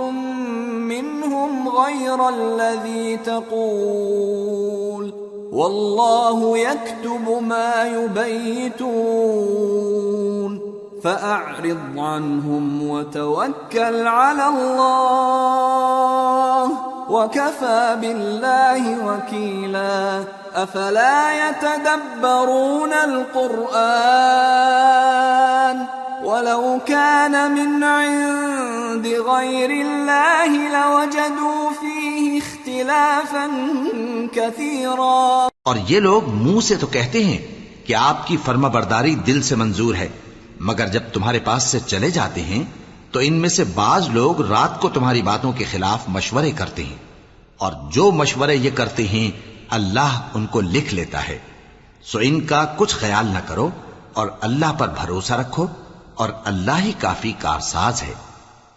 مِّنْهُمْ غَيْرَ الَّذِي تَقُولُ وَاللَّهُ يَكْتُبُ مَا يُبَيِّتُونَ فَأَعْرِضْ عَنْهُمْ وَتَوَكَّلْ عَلَى اللَّهِ وَكَفَى بِاللَّهِ وَكِيلًا أَفَلَا يَتَدَبَّرُونَ الْقُرْآنَ وَلَوْ كَانَ مِنْ عِنْدِ غَيْرِ اللَّهِ لَوَجَدُوا فِيهِ اخْتِلَافًا كَثِيرًا۔ اور یہ لوگ منہ سے تو کہتے ہیں کہ آپ کی فرما برداری دل سے منظور ہے، مگر جب تمہارے پاس سے چلے جاتے ہیں تو ان میں سے بعض لوگ رات کو تمہاری باتوں کے خلاف مشورے کرتے ہیں، اور جو مشورے یہ کرتے ہیں اللہ ان کو لکھ لیتا ہے۔ سو ان کا کچھ خیال نہ کرو اور اللہ پر بھروسہ رکھو، اور اللہ ہی کافی کارساز ہے۔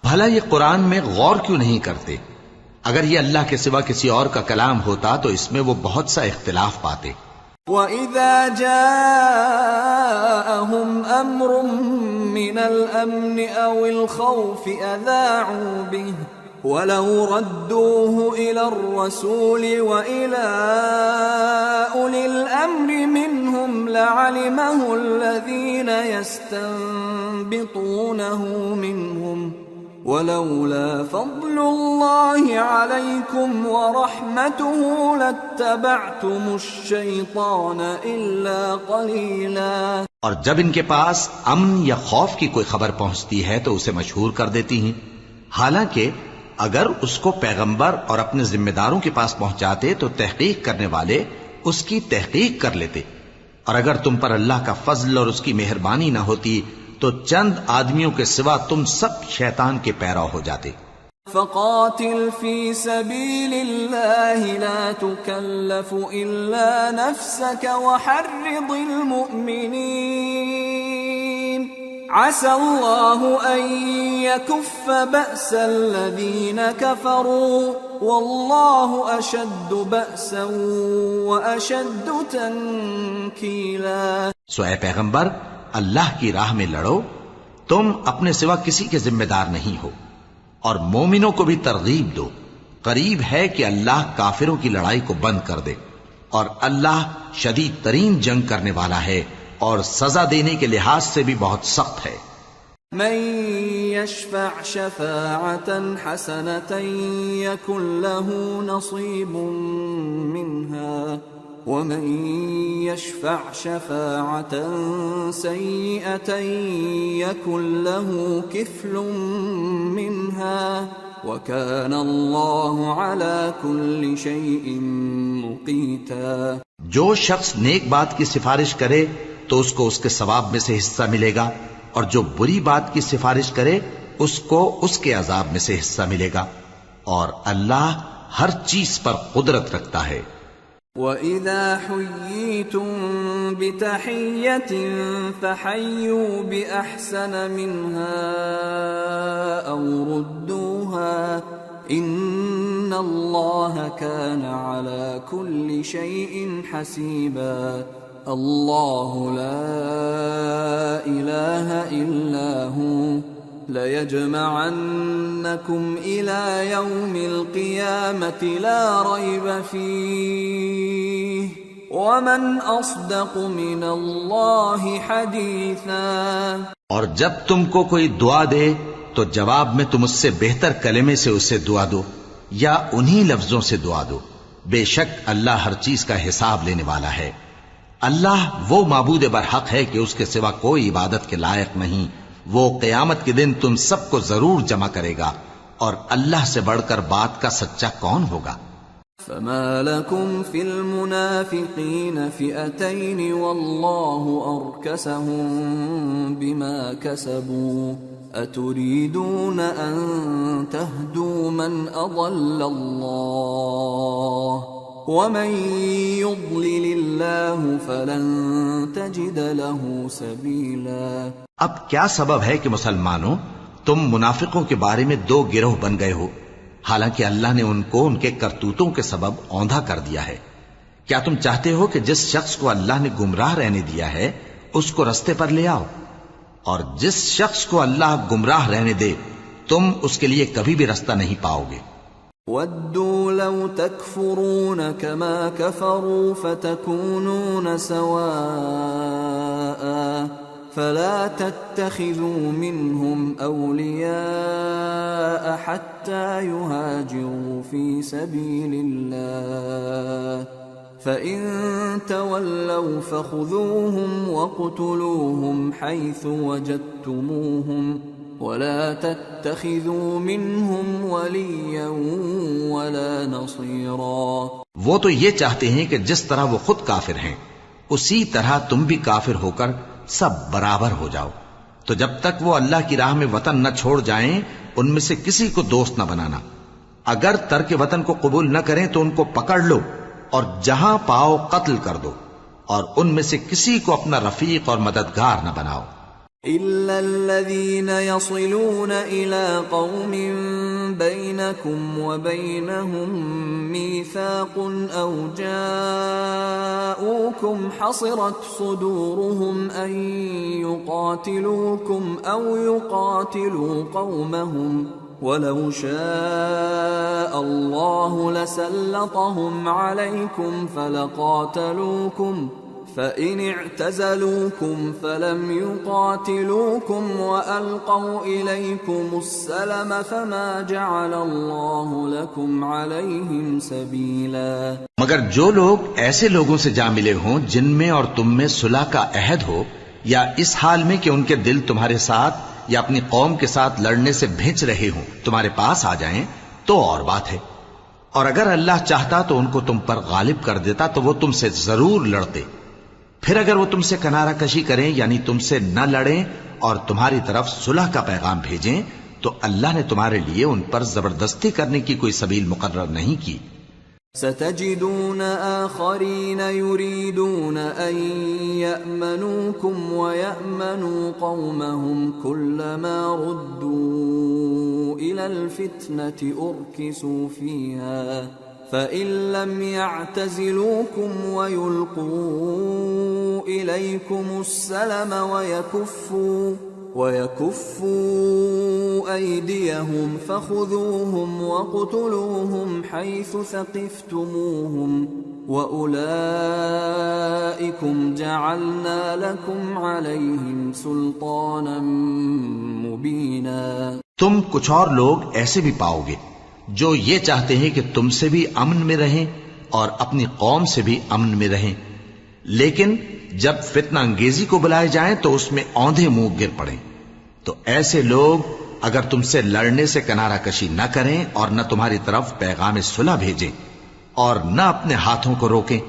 بھلا یہ قرآن میں غور کیوں نہیں کرتے؟ اگر یہ اللہ کے سوا کسی اور کا کلام ہوتا تو اس میں وہ بہت سا اختلاف پاتے۔ وَإِذَا جَاءَهُمْ أَمْرٌ مِّنَ الْأَمْنِ أَوِ الْخَوْفِ أَذَاعُوا بِهِ وَلَوْ رَدُّوهُ إِلَى الرَّسُولِ وَإِلَى أُولِي الْأَمْرِ مِنْهُمْ لَعَلِمَهُ الَّذِينَ يَسْتَنبِطُونَهُ مِنْهُمْ وَلَوْلَا فَضْلُ اللَّهِ عَلَيْكُمْ وَرَحْمَتُهُ لَاتَّبَعْتُمُ الشَّيْطَانَ إِلَّا قَلِيلًا۔ اور جب ان کے پاس امن یا خوف کی کوئی خبر پہنچتی ہے تو اسے مشہور کر دیتی ہیں، حالانکہ اگر اس کو پیغمبر اور اپنے ذمہ داروں کے پاس پہنچاتے تو تحقیق کرنے والے اس کی تحقیق کر لیتے، اور اگر تم پر اللہ کا فضل اور اس کی مہربانی نہ ہوتی تو چند آدمیوں کے سوا تم سب شیطان کے پیرو ہو جاتے۔ فَقَاتِلْ فِي سَبِيلِ اللَّهِ لَا تُكَلَّفُ إِلَّا نَفْسَكَ وَحَرِّضِ الْمُؤْمِنِينَ عَسَى اللَّهُ أَن يَكُفَّ بَأْسَ الَّذِينَ كَفَرُوا وَاللَّهُ أَشَدُّ بَأْسًا وَأَشَدُّ تَنكِيلًا۔ سو اے پیغمبر، اللہ کی راہ میں لڑو، تم اپنے سوا کسی کے ذمہ دار نہیں ہو، اور مومنوں کو بھی ترغیب دو، قریب ہے کہ اللہ کافروں کی لڑائی کو بند کر دے، اور اللہ شدید ترین جنگ کرنے والا ہے اور سزا دینے کے لحاظ سے بھی بہت سخت ہے۔ من يشفع شفاعة حسنة يكن له نصيب منها ومن يشفع شفاعة سيئة يكن له كفل منها وكان الله على كل شيء مقيتا۔ جو شخص نیک بات کی سفارش کرے تو اس کو اس کے ثواب میں سے حصہ ملے گا، اور جو بری بات کی سفارش کرے اس کو اس کے عذاب میں سے حصہ ملے گا، اور اللہ ہر چیز پر قدرت رکھتا ہے۔ وَإِذَا حُيِّيتُم بِتَحِيَّةٍ فَحَيُّوا بِأَحْسَنَ مِنْهَا أَوْ رُدُّوهَا إِنَّ اللَّهَ كَانَ عَلَى كُلِّ شَيْءٍ حَسِيبًا۔ اللہ لا الہ الا هو لَيَجْمَعَنَّكُمْ إِلَى يَوْمِ الْقِيَامَةِ لَا رَيْبَ فِيهِ وَمَنْ أَصْدَقُ مِنَ اللَّهِ حَدِيثًا۔ اور جب تم کو کوئی دعا دے تو جواب میں تم اس سے بہتر کلمے سے اسے دعا دو یا انہی لفظوں سے دعا دو، بے شک اللہ ہر چیز کا حساب لینے والا ہے۔ اللہ وہ معبود برحق ہے کہ اس کے سوا کوئی عبادت کے لائق نہیں، وہ قیامت کے دن تم سب کو ضرور جمع کرے گا، اور اللہ سے بڑھ کر بات کا سچا کون ہوگا؟ فما لكم في المنافقين فئتين والله أركسهم بما كسبوا أتريدون أن تهدوا من أضل الله ومن يضلل الله فلن تجد له سبيلا۔ اب کیا سبب ہے کہ مسلمانوں تم منافقوں کے بارے میں دو گروہ بن گئے ہو، حالانکہ اللہ نے ان کو ان کے کرتوتوں کے سبب اوندھا کر دیا ہے؟ کیا تم چاہتے ہو کہ جس شخص کو اللہ نے گمراہ رہنے دیا ہے اس کو رستے پر لے آؤ، اور جس شخص کو اللہ گمراہ رہنے دے تم اس کے لیے کبھی بھی رستہ نہیں پاؤ گے۔ وَدُّوا لَوْ تَكْفُرُونَ كَمَا كَفَرُوا فَتَكُونُونَ سَوَاءً فَلَا تَتَّخِذُوا مِنْهُمْ أَوْلِيَاءَ حَتَّى يُهَاجِرُوا فِي سَبِيلِ اللَّهِ فَإِن تَوَلَّوْا فَخُذُوهُمْ وَاقْتُلُوهُمْ حَيْثُ وَجَدتُّمُوهُمْ وَلَا تَتَّخِذُوا مِنْهُمْ وَلِيًّا وَلَا نَصِيرًا۔ وہ تو یہ چاہتے ہیں کہ جس طرح وہ خود کافر ہیں اسی طرح تم بھی کافر ہو کر سب برابر ہو جاؤ، تو جب تک وہ اللہ کی راہ میں وطن نہ چھوڑ جائیں ان میں سے کسی کو دوست نہ بنانا۔ اگر ترک وطن کو قبول نہ کریں تو ان کو پکڑ لو اور جہاں پاؤ قتل کر دو، اور ان میں سے کسی کو اپنا رفیق اور مددگار نہ بناؤ۔ إِلَّا الَّذِينَ يَصِلُونَ إِلَىٰ قَوْمٍ بَيْنَكُمْ وَبَيْنَهُم مِّيثَاقٌ أَوْ جَاءُوكُمْ حَصِرَتْ صُدُورُهُمْ أَن يُقَاتِلُوكُمْ أَوْ يُقَاتِلُوا قَوْمَهُمْ وَلَوْ شَاءَ اللَّهُ لَسَلَّطَهُمْ عَلَيْكُمْ فَلَقَاتَلُوكُمْ فَإِنِ اعْتَزَلُوكُمْ فَلَمْ يُقَاتِلُوكُمْ وَأَلْقَوْا إِلَيْكُمُ السَّلَمَ فَمَا جَعَلَ اللَّهُ لَكُمْ عَلَيْهِمْ سَبِيلًا۔ مگر جو لوگ ایسے لوگوں سے جا ملے ہوں جن میں اور تم میں صلح کا عہد ہو، یا اس حال میں کہ ان کے دل تمہارے ساتھ یا اپنی قوم کے ساتھ لڑنے سے بھنچ رہے ہوں، تمہارے پاس آ جائیں تو اور بات ہے، اور اگر اللہ چاہتا تو ان کو تم پر غالب کر دیتا تو وہ تم سے ضرور لڑتے۔ پھر اگر وہ تم سے کنارہ کشی کریں یعنی تم سے نہ لڑیں اور تمہاری طرف صلح کا پیغام بھیجیں تو اللہ نے تمہارے لیے ان پر زبردستی کرنے کی کوئی سبیل مقرر نہیں کی۔ ستجدون آخرین یریدون ان یأمنوکم ویأمنوا قومهم كلما ردوا الى الفتنة ارکسوا فیہا فَإِن لَّمْ يَعْتَزِلُوكُمْ وَيُلْقُوا إِلَيْكُمُ السَّلَمَ وَيَكُفُّوا أَيْدِيَهُمْ فَخُذُوهُمْ وَاقْتُلُوهُمْ حَيْثُ ثَقِفْتُمُوهُمْ وَأُولَٰئِكُمْ جَعَلْنَا لَكُمْ عَلَيْهِمْ سُلْطَانًا مُبِينًا۔ تم کچھ اور لوگ ایسے بھی پاؤ گے جو یہ چاہتے ہیں کہ تم سے بھی امن میں رہیں اور اپنی قوم سے بھی امن میں رہیں، لیکن جب فتنہ انگیزی کو بلائے جائیں تو اس میں اوندھے منہ گر پڑیں۔ تو ایسے لوگ اگر تم سے لڑنے سے کنارہ کشی نہ کریں اور نہ تمہاری طرف پیغام صلح بھیجیں اور نہ اپنے ہاتھوں کو روکیں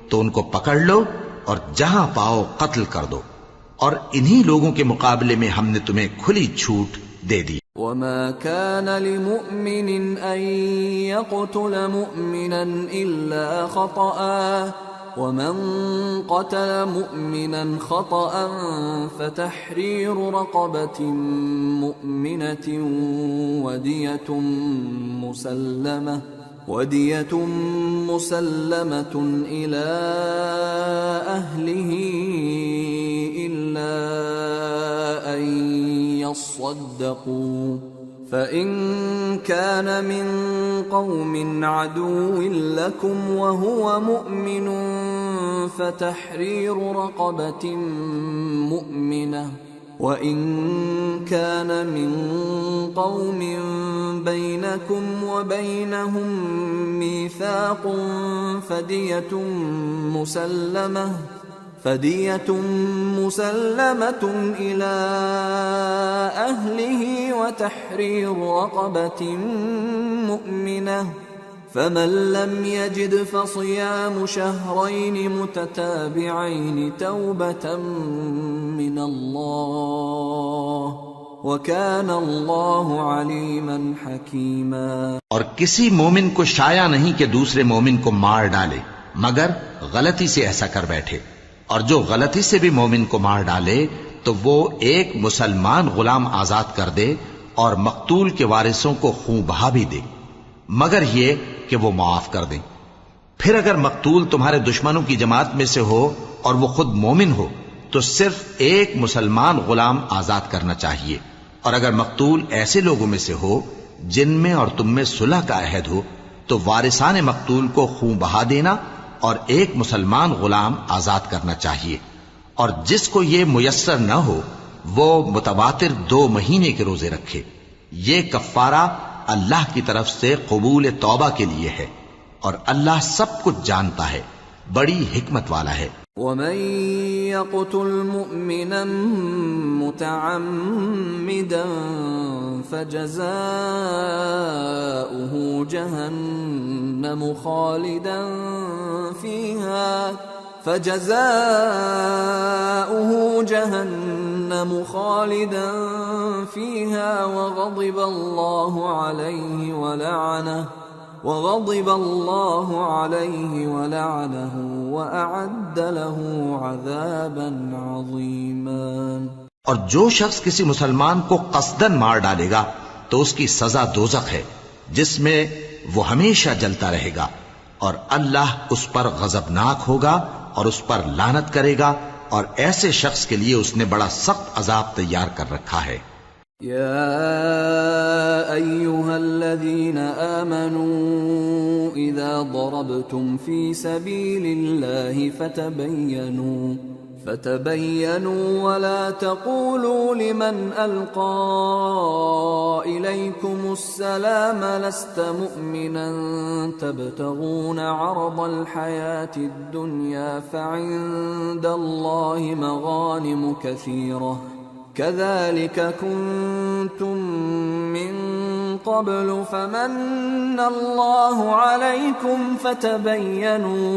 تو ان کو پکڑ لو اور جہاں پاؤ قتل کر دو، اور انہی لوگوں کے مقابلے میں ہم نے تمہیں کھلی چھوٹ دے دی۔ وَمَا كَانَ لِمُؤْمِنٍ أَن يَقْتُلَ مُؤْمِنًا إِلَّا خَطَأً وَمَن قَتَلَ مُؤْمِنًا خَطَأً فَتَحْرِيرُ رَقَبَةٍ مُؤْمِنَةٍ وَدِيَةٌ وَدِيَةٌ مُسَلَّمَةٌ إِلَىٰ أَهْلِهِ إِلَّا أَن يَصَّدَّقُوا فَإِن كَانَ مِن قَوْمٍ عَدُوٍّ لَّكُمْ وَهُوَ مُؤْمِنٌ فَتَحْرِيرُ رَقَبَةٍ مُّؤْمِنَةٍ وَإِن كَانَ مِن قَوْمٍ بَيْنَكُمْ وَبَيْنَهُم مِّيثَاقٌ فَدِيَةٌ مُّسَلَّمَةٌ إِلَىٰ أَهْلِهِ وَتَحْرِيرُ رَقَبَةٍ مُّؤْمِنَةٍ فَمَن لَّمْ يَجِدْ فَصِيَامُ شَهْرَيْنِ مُتَتَابِعَيْنِ تَوْبَةً مِّنَ اللَّهِ وَكَانَ اللَّهُ عَلِيمًا حَكِيمًا۔ اور کسی مومن کو شایع نہیں کہ دوسرے مومن کو مار ڈالے مگر غلطی سے ایسا کر بیٹھے، اور جو غلطی سے بھی مومن کو مار ڈالے تو وہ ایک مسلمان غلام آزاد کر دے اور مقتول کے وارثوں کو خون بہا بھی دے، مگر یہ کہ وہ معاف کر دیں۔ پھر اگر مقتول تمہارے دشمنوں کی جماعت میں سے ہو اور وہ خود مومن ہو تو صرف ایک مسلمان غلام آزاد کرنا چاہیے، اور اگر مقتول ایسے لوگوں میں سے ہو جن میں اور تم میں صلح کا عہد ہو تو وارثان مقتول کو خون بہا دینا اور ایک مسلمان غلام آزاد کرنا چاہیے، اور جس کو یہ میسر نہ ہو وہ متواتر 2 مہینے کے روزے رکھے۔ یہ کفارہ اللہ کی طرف سے قبول توبہ کے لیے ہے، اور اللہ سب کچھ جانتا ہے، بڑی حکمت والا ہے۔ وَمَن يَقْتُلْ مُؤْمِنًا مُتَعَمِّدًا فَجَزَاؤُهُ جَهَنَّمُ خَالِدًا فِيهَا وَغَضِبَ اللَّهُ عَلَيْهِ وَلَعَنَهُ وَأَعَدَّ لَهُ عَذَابًا عَظِيمًا۔ اور جو شخص کسی مسلمان کو قصدن مار ڈالے گا تو اس کی سزا دوزخ ہے جس میں وہ ہمیشہ جلتا رہے گا، اور اللہ اس پر غضبناک ہوگا اور اس پر لعنت کرے گا، اور ایسے شخص کے لیے اس نے بڑا سخت عذاب تیار کر رکھا ہے۔ يا أيها الذين آمنوا إذا ضربتم في سبيل الله فتبينوا ولا تقولوا لمن ألقى إليكم السلام لست مؤمنا تبتغون عرض الحياة الدنيا فعند الله مغانم كثيرة كذلك كنتم من قبل فمن الله عليكم فتبينوا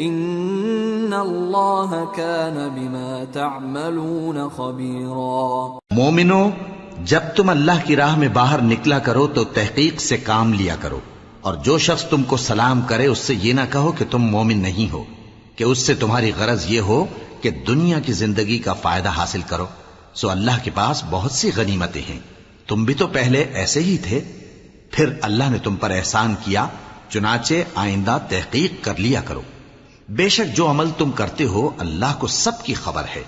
ان اللہ کان بما تعملون خبیرا۔ مومنو، جب تم اللہ کی راہ میں باہر نکلا کرو تو تحقیق سے کام لیا کرو، اور جو شخص تم کو سلام کرے اس سے یہ نہ کہو کہ تم مومن نہیں ہو، کہ اس سے تمہاری غرض یہ ہو کہ دنیا کی زندگی کا فائدہ حاصل کرو۔ سو اللہ کے پاس بہت سی غنیمتیں ہیں، تم بھی تو پہلے ایسے ہی تھے، پھر اللہ نے تم پر احسان کیا، چنانچہ آئندہ تحقیق کر لیا کرو۔ بے شک جو عمل تم کرتے ہو اللہ کو سب کی خبر ہے۔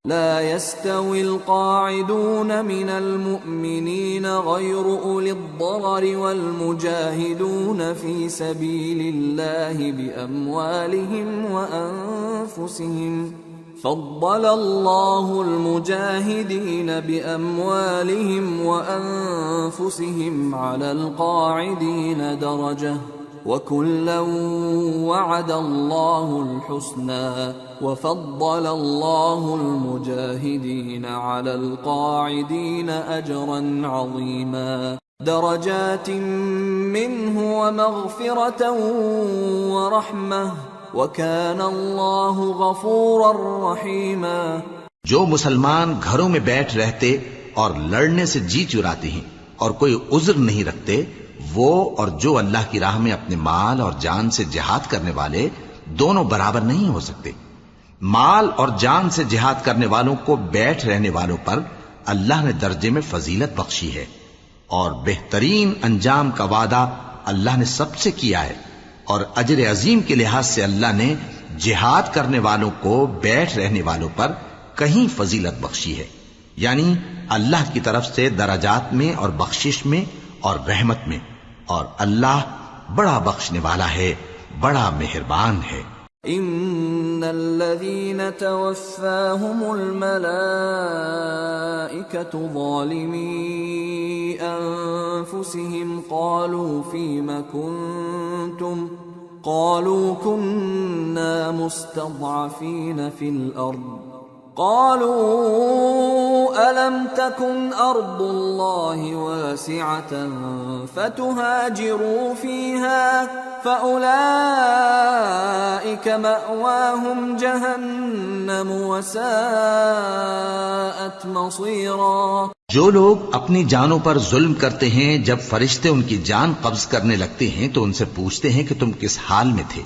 لا يستوي القاعدون من المؤمنين غير أولي الضرر والمجاهدون في سبيل الله بأموالهم وأنفسهم فضل الله المجاهدين بأموالهم وأنفسهم على القاعدين درجة وَكُلًّا وَعَدَ اللَّهُ الْحُسْنَى وَفَضَّلَ اللَّهُ الْمُجَاهِدِينَ عَلَى الْقَاعِدِينَ أَجْرًا عَظِيمًا دَرَجَاتٍ مِّنْهُ وَمَغْفِرَةً وَرَحْمَةً وَكَانَ اللَّهُ غَفُورًا رَّحِيمًا۔ جو مسلمان گھروں میں بیٹھ رہتے اور لڑنے سے جی چراتے ہیں اور کوئی عذر نہیں رکھتے، وہ اور جو اللہ کی راہ میں اپنے مال اور جان سے جہاد کرنے والے دونوں برابر نہیں ہو سکتے۔ مال اور جان سے جہاد کرنے والوں کو بیٹھ رہنے والوں پر اللہ نے درجے میں فضیلت بخشی ہے، اور بہترین انجام کا وعدہ اللہ نے سب سے کیا ہے، اور اجر عظیم کے لحاظ سے اللہ نے جہاد کرنے والوں کو بیٹھ رہنے والوں پر کہیں فضیلت بخشی ہے، یعنی اللہ کی طرف سے درجات میں اور بخشش میں اور رحمت میں، اور اللہ بڑا بخشنے والا ہے، بڑا مہربان ہے۔ ان الذين توفاهم الملائكة ظالمي انفسهم قالوا فيم كنتم قالوا كنا مستضعفين في الارض قالوا ألم تكن أرض الله واسعة فتهاجروا فيها فأولئك مأواهم جهنم وساءت مصيرا۔ جو لوگ اپنی جانوں پر ظلم کرتے ہیں، جب فرشتے ان کی جان قبض کرنے لگتے ہیں تو ان سے پوچھتے ہیں کہ تم کس حال میں تھے؟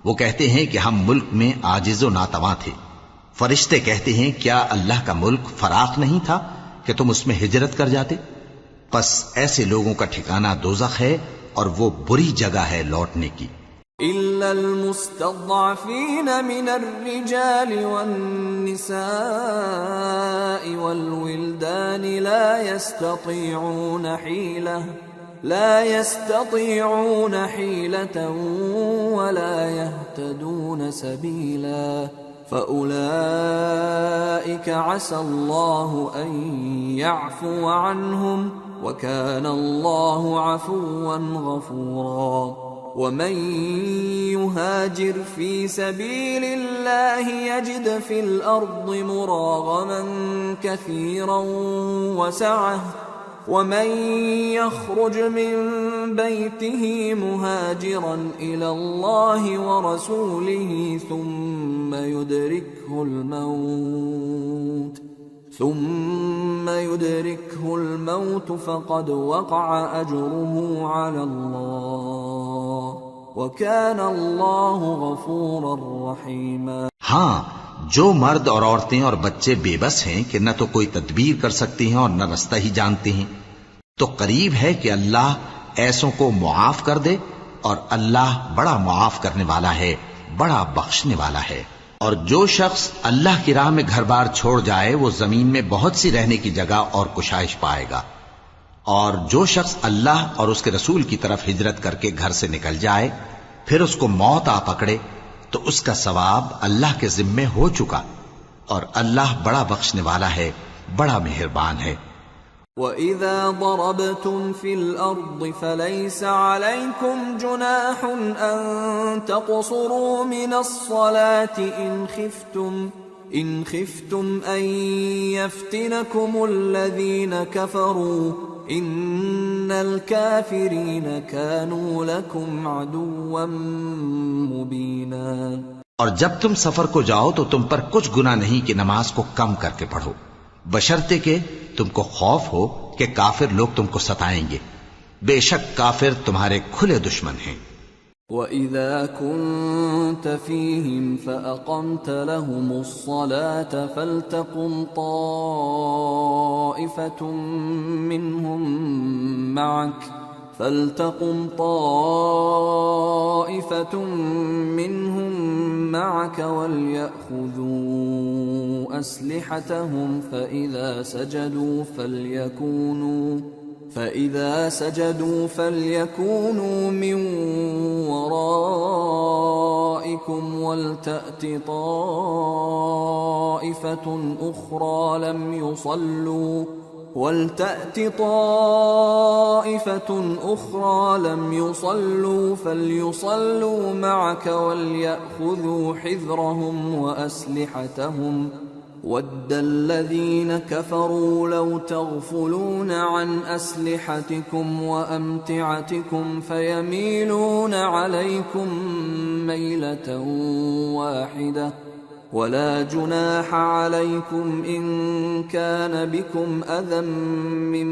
وہ کہتے ہیں کہ ہم ملک میں عاجز و ناتواں تھے۔ فرشتے کہتے ہیں کیا اللہ کا ملک فراخ نہیں تھا کہ تم اس میں ہجرت کر جاتے؟ پس ایسے لوگوں کا ٹھکانہ دوزخ ہے اور وہ بری جگہ ہے لوٹنے کی۔ إلا المستضعفين من الرجال والنساء والولدان لا يستطيعون حيلة ولا يهتدون سبيلا فأولئك عسى الله أن يعفو عنهم وكان الله عفوا غفورا۔ ومن يهاجر في سبيل الله يجد في الأرض مراغما كثيرا وسعة ومن يخرج من بيته مهاجرا إلى الله ورسوله ثم يدركه الموت فقد وقع أجره على الله وكان الله غفورا رحيما۔ ہاں، جو مرد اور عورتیں اور بچے بے بس ہیں کہ نہ تو کوئی تدبیر کر سکتے ہیں اور نہ رستہ ہی جانتے ہیں، تو قریب ہے کہ اللہ ایسوں کو معاف کر دے، اور اللہ بڑا معاف کرنے والا ہے، بڑا بخشنے والا ہے۔ اور جو شخص اللہ کی راہ میں گھر بار چھوڑ جائے وہ زمین میں بہت سی رہنے کی جگہ اور کشائش پائے گا، اور جو شخص اللہ اور اس کے رسول کی طرف ہجرت کر کے گھر سے نکل جائے پھر اس کو موت آ پکڑے تو اس کا ثواب اللہ کے ذمے ہو چکا، اور اللہ بڑا بخشنے والا ہے، بڑا مہربان ہے۔ وَإِذَا ضَرَبْتُمْ فِي الْأَرْضِ فَلَيْسَ عَلَيْكُمْ جُنَاحٌ أَن تَقْصُرُوا مِنَ الصَّلَاةِ إِنْ خِفْتُمْ أَن يَفْتِنَكُمُ الَّذِينَ كَفَرُوا إِنَّ الْكَافِرِينَ كَانُوا لَكُمْ عَدُوًّا مُبِينًا۔ اور جب تم سفر کو جاؤ تو تم پر کچھ گناہ نہیں کہ نماز کو کم کر کے پڑھو، بشرطے کہ تم کو خوف ہو کہ کافر لوگ تم کو ستائیں گے، بے شک کافر تمہارے کھلے دشمن ہیں۔ وَإِذَا كُنْتَ فِيهِمْ فَأَقَمْتَ لَهُمُ الصَّلَاةَ فَلْتَقُمْ طَائِفَةٌ مِّنْهُمْ مَعَكَ وَلْيَأْخُذُوا أَسْلِحَتَهُمْ فَإِذَا سَجَدُوا فَلْيَكُونُوا مِنْ وَرَائِكُمْ وَلْتَأْتِ طَائِفَةٌ أُخْرَى لَمْ يُصَلُّوا فَلْيُصَلُّوا مَعَكَ وَلْيَأْخُذُوا حِذْرَهُمْ وَأَسْلِحَتَهُمْ وَدَّ الَّذِينَ كَفَرُوا لَوْ تَغْفُلُونَ عَنْ أَسْلِحَتِكُمْ وَأَمْتِعَتِكُمْ فَيَمِيلُونَ عَلَيْكُمْ مَيْلَةً وَاحِدَةً وَلَا جُنَاحَ عَلَيْكُمْ إِن كَانَ بِكُمْ أَذًى مِّن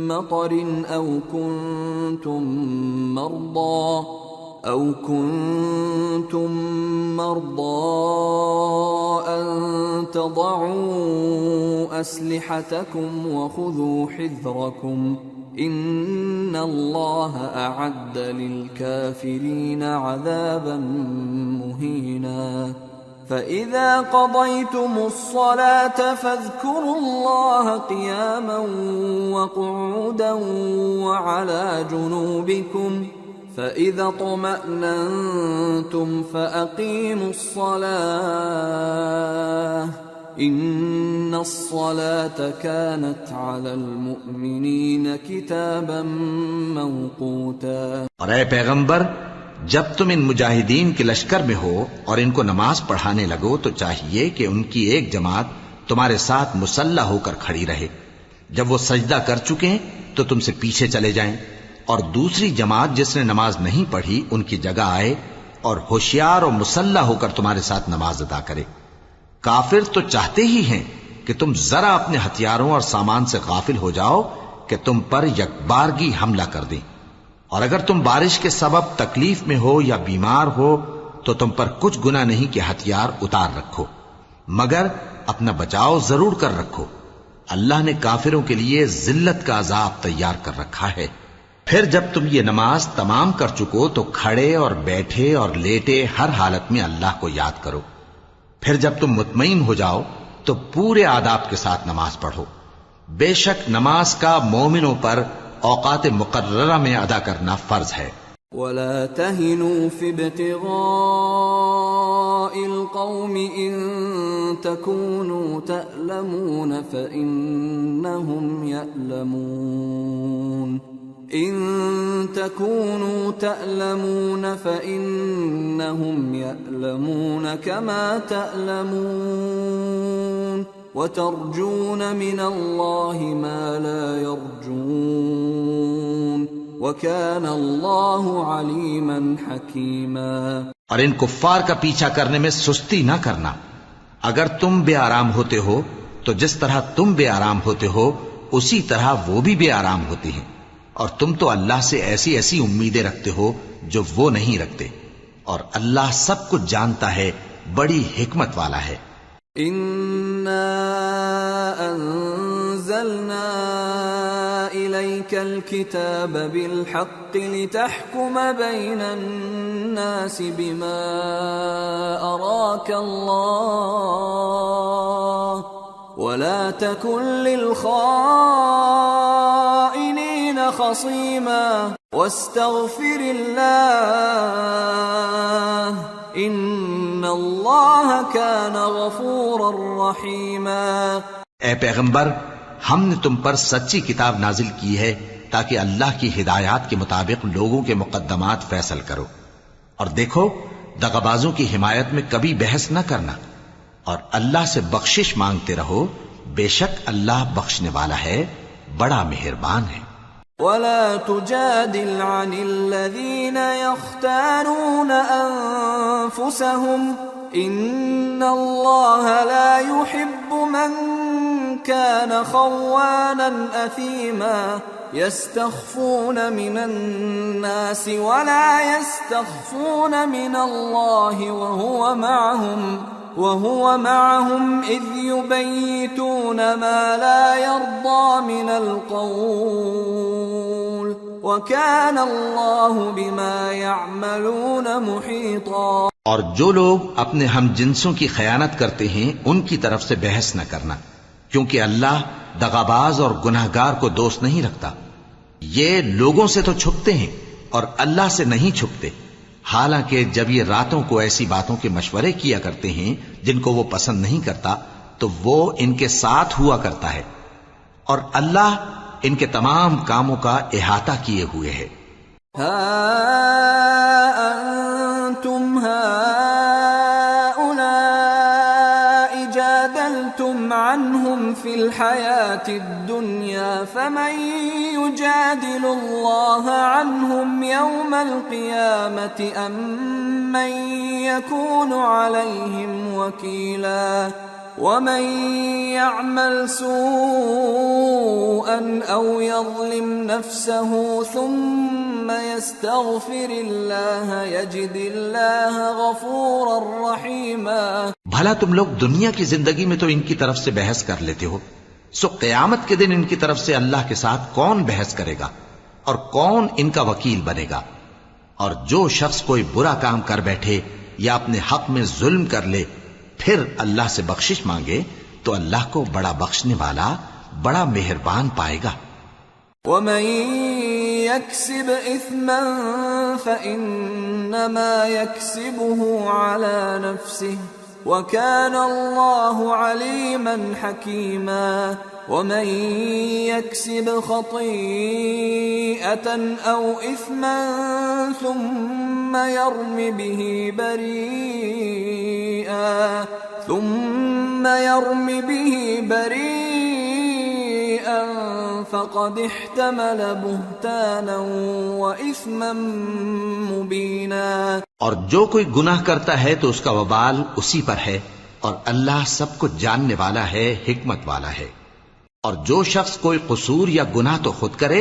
مَّطَرٍ أَوْ كُنتُم مَّرْضَىٰ أَن تَضَعُوا أَسْلِحَتَكُمْ وَخُذُوا حِذْرَكُمْ إن الله أعد للكافرين عذابا مهينا فإذا قضيتم الصلاة فاذكروا الله قياما وقعودا وعلى جنوبكم فإذا اطمأننتم فأقيموا الصلاة إن الصلاة كانت على المؤمنين كتابا موقوتا۔ اور اے پیغمبر، جب تم ان مجاہدین کے لشکر میں ہو اور ان کو نماز پڑھانے لگو تو چاہیے کہ ان کی ایک جماعت تمہارے ساتھ مسلح ہو کر کھڑی رہے، جب وہ سجدہ کر چکے تو تم سے پیچھے چلے جائیں، اور دوسری جماعت جس نے نماز نہیں پڑھی ان کی جگہ آئے اور ہوشیار اور مسلح ہو کر تمہارے ساتھ نماز ادا کرے۔ کافر تو چاہتے ہی ہیں کہ تم ذرا اپنے ہتھیاروں اور سامان سے غافل ہو جاؤ کہ تم پر یکبارگی حملہ کر دیں، اور اگر تم بارش کے سبب تکلیف میں ہو یا بیمار ہو تو تم پر کچھ گناہ نہیں کہ ہتھیار اتار رکھو، مگر اپنا بچاؤ ضرور کر رکھو۔ اللہ نے کافروں کے لیے ذلت کا عذاب تیار کر رکھا ہے۔ پھر جب تم یہ نماز تمام کر چکو تو کھڑے اور بیٹھے اور لیٹے ہر حالت میں اللہ کو یاد کرو۔ پھر جب تم مطمئن ہو جاؤ تو پورے آداب کے ساتھ نماز پڑھو۔ بے شک نماز کا مومنوں پر اوقات مقررہ میں ادا کرنا فرض ہے۔ ولا تهنوا في ابتغاء القوم إن تكونوا تألمون فإنهم يألمون إن تكونوا تألمون فإنهم يألمون كما تألمون وترجون من الله ما لا يرجون وَكَانَ اللَّهُ عَلِيمًا حَكِيمًا۔ اور ان کفار کا پیچھا کرنے میں سستی نہ کرنا۔ اگر تم بے آرام ہوتے ہو تو جس طرح تم بے آرام ہوتے ہو اسی طرح وہ بھی بے آرام ہوتے ہیں، اور تم تو اللہ سے ایسی ایسی امیدیں رکھتے ہو جو وہ نہیں رکھتے، اور اللہ سب کچھ جانتا ہے، بڑی حکمت والا ہے۔ إِنَّا أَنزَلْنَا إِلَيْكَ الْكِتَابَ بِالْحَقِّ لِتَحْكُمَ بَيْنَ النَّاسِ بِمَا أَرَاكَ اللَّهُ وَلَا تَكُنْ لِلْخَائِنِينَ خَصِيمًا وَاسْتَغْفِرِ اللَّهَ إِنَّ اللَّهَ كَانَ غَفُورًا رَحِيمًا۔ اے پیغمبر، ہم نے تم پر سچی کتاب نازل کی ہے تاکہ اللہ کی ہدایات کے مطابق لوگوں کے مقدمات فیصل کرو، اور دیکھو دغابازوں کی حمایت میں کبھی بحث نہ کرنا، اور اللہ سے بخشش مانگتے رہو، بے شک اللہ بخشنے والا ہے، بڑا مہربان ہے۔ وَلَا تُجَادِلْ عَنِ الَّذِينَ يَخْتَانُونَ أَنفُسَهُمْ إِنَّ اللَّهَ لَا يُحِبُّ مَنْ كَانَ خَوَّانًا أَثِيمًا يَسْتَخْفُونَ مِنَ النَّاسِ وَلَا يَسْتَخْفُونَ مِنَ اللَّهِ وَهُوَ مَعَهُمْ إِذْ يُبَيِّتُونَ مَا لَا يَرْضَى مِنَ الْقَوْلِ وَكَانَ اللَّهُ بِمَا يَعْمَلُونَ مُحِيطًا۔ اور جو لوگ اپنے ہم جنسوں کی خیانت کرتے ہیں ان کی طرف سے بحث نہ کرنا، کیونکہ اللہ دغاباز اور گناہگار کو دوست نہیں رکھتا۔ یہ لوگوں سے تو چھپتے ہیں اور اللہ سے نہیں چھپتے، حالانکہ جب یہ راتوں کو ایسی باتوں کے مشورے کیا کرتے ہیں جن کو وہ پسند نہیں کرتا تو وہ ان کے ساتھ ہوا کرتا ہے، اور اللہ ان کے تمام کاموں کا احاطہ کیے ہوئے ہے۔ ہا انتم هؤلاء جادلتم عنهم في الحياة الدنيا فمن يجادل الله عنهم يوم القيامة أم من يكون عليهم وكيلا ومن يعمل سوءا أو يظلم نفسه ثم يستغفر الله يجد الله غفورا رحيما۔ بھلا تم لوگ دنیا کی زندگی میں تو ان کی طرف سے بحث کر لیتے ہو، سو قیامت کے دن ان کی طرف سے اللہ کے ساتھ کون بحث کرے گا اور کون ان کا وکیل بنے گا؟ اور جو شخص کوئی برا کام کر بیٹھے یا اپنے حق میں ظلم کر لے پھر اللہ سے بخشش مانگے تو اللہ کو بڑا بخشنے والا بڑا مہربان پائے گا۔ ومن يكسب إثما فإنما يكسبه على نفسه وكان الله عليما حكيما ومن يكسب خطيئة أو إثما ثم يرم به بريئا فقد احتمل بهتانا وإثما مبينا۔ اور جو کوئی گناہ کرتا ہے تو اس کا وبال اسی پر ہے، اور اللہ سب کچھ جاننے والا ہے، حکمت والا ہے۔ اور جو شخص کوئی قصور یا گناہ تو خود کرے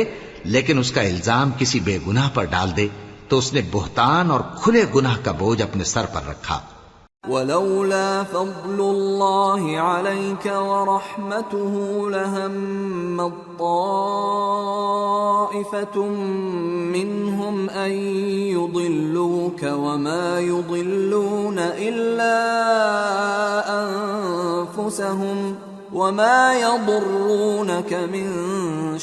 لیکن اس کا الزام کسی بے گناہ پر ڈال دے تو اس نے بہتان اور کھلے گناہ کا بوجھ اپنے سر پر رکھا۔ ولولا فضل الله عليك ورحمته لهم طائفة منهم أن يضلوك وما يضلون إلا أنفسهم وما يضرونك من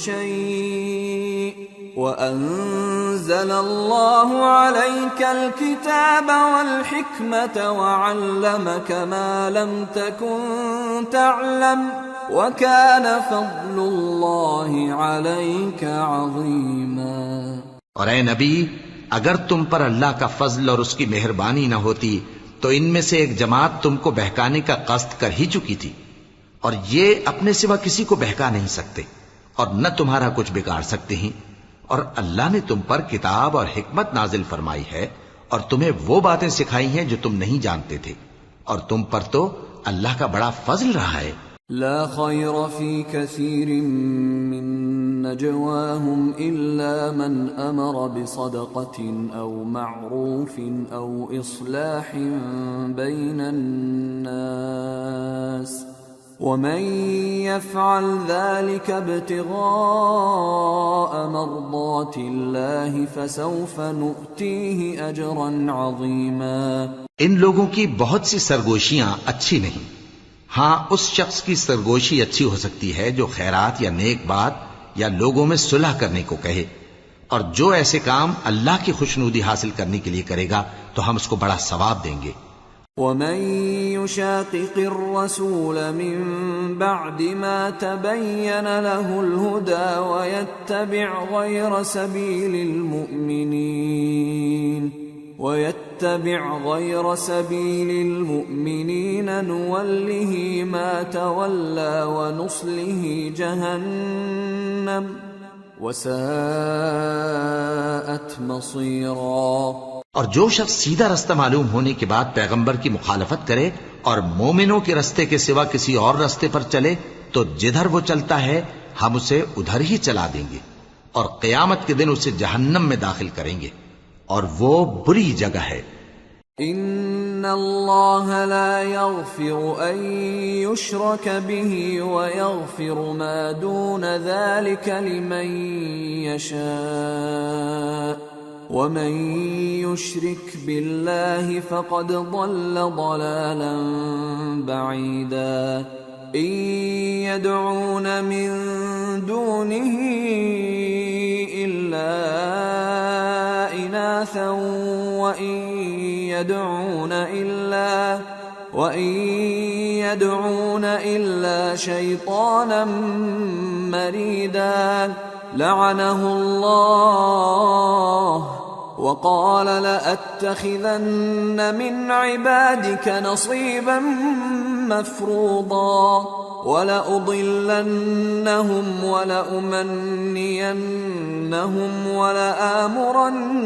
شيء وأنزل الله عليك الكتاب والحكمة وعلمك ما لم تكن تعلم وكان فضل الله عليك عظيما۔ اور اے نبی، اگر تم پر اللہ کا فضل اور اس کی مہربانی نہ ہوتی تو ان میں سے ایک جماعت تم کو بہکانے کا قصد کر ہی چکی تھی، اور یہ اپنے سوا کسی کو بہکا نہیں سکتے اور نہ تمہارا کچھ بگاڑ سکتے ہیں۔ اور اللہ نے تم پر کتاب اور حکمت نازل فرمائی ہے اور تمہیں وہ باتیں سکھائی ہیں جو تم نہیں جانتے تھے، اور تم پر تو اللہ کا بڑا فضل رہا ہے۔ لا خير في كثير من نجواهم إلا من أمر بصدقة أو معروف أو إصلاح بين الناس ومن يفعل ذلك ابتغاء مرضات الله فسوف نؤتيه أجرا عظيما۔ ان لوگوں کی بہت سی سرگوشیاں اچھی نہیں، ہاں اس شخص کی سرگوشی اچھی ہو سکتی ہے جو خیرات یا نیک بات یا لوگوں میں صلح کرنے کو کہے، اور جو ایسے کام اللہ کی خوشنودی حاصل کرنے کے لیے کرے گا تو ہم اس کو بڑا ثواب دیں گے۔ ومن يشاقق الرسول من بعد ما تبين له الهدى ويتبع غير سبيل المؤمنين نوله ما تولى ونصله جهنم وساءت مصيرا۔ اور جو شخص سیدھا رستہ معلوم ہونے کے بعد پیغمبر کی مخالفت کرے اور مومنوں کے رستے کے سوا کسی اور رستے پر چلے تو جدھر وہ چلتا ہے ہم اسے ادھر ہی چلا دیں گے، اور قیامت کے دن اسے جہنم میں داخل کریں گے، اور وہ بری جگہ ہے۔ ان اللہ لا يغفر ان يشرك به ويغفر ما دون ذلك لمن يشاء ومن يشرك بالله فقد ضل ضلالا بعيدا۔ ان يدعون من دونه الا اناثا وان يدعون الا شيطانا مريدا لعنه الله وقال لأتخذن من عبادك نصيبا مفروضا ولأضلنهم ولأمنينهم ولآمرنهم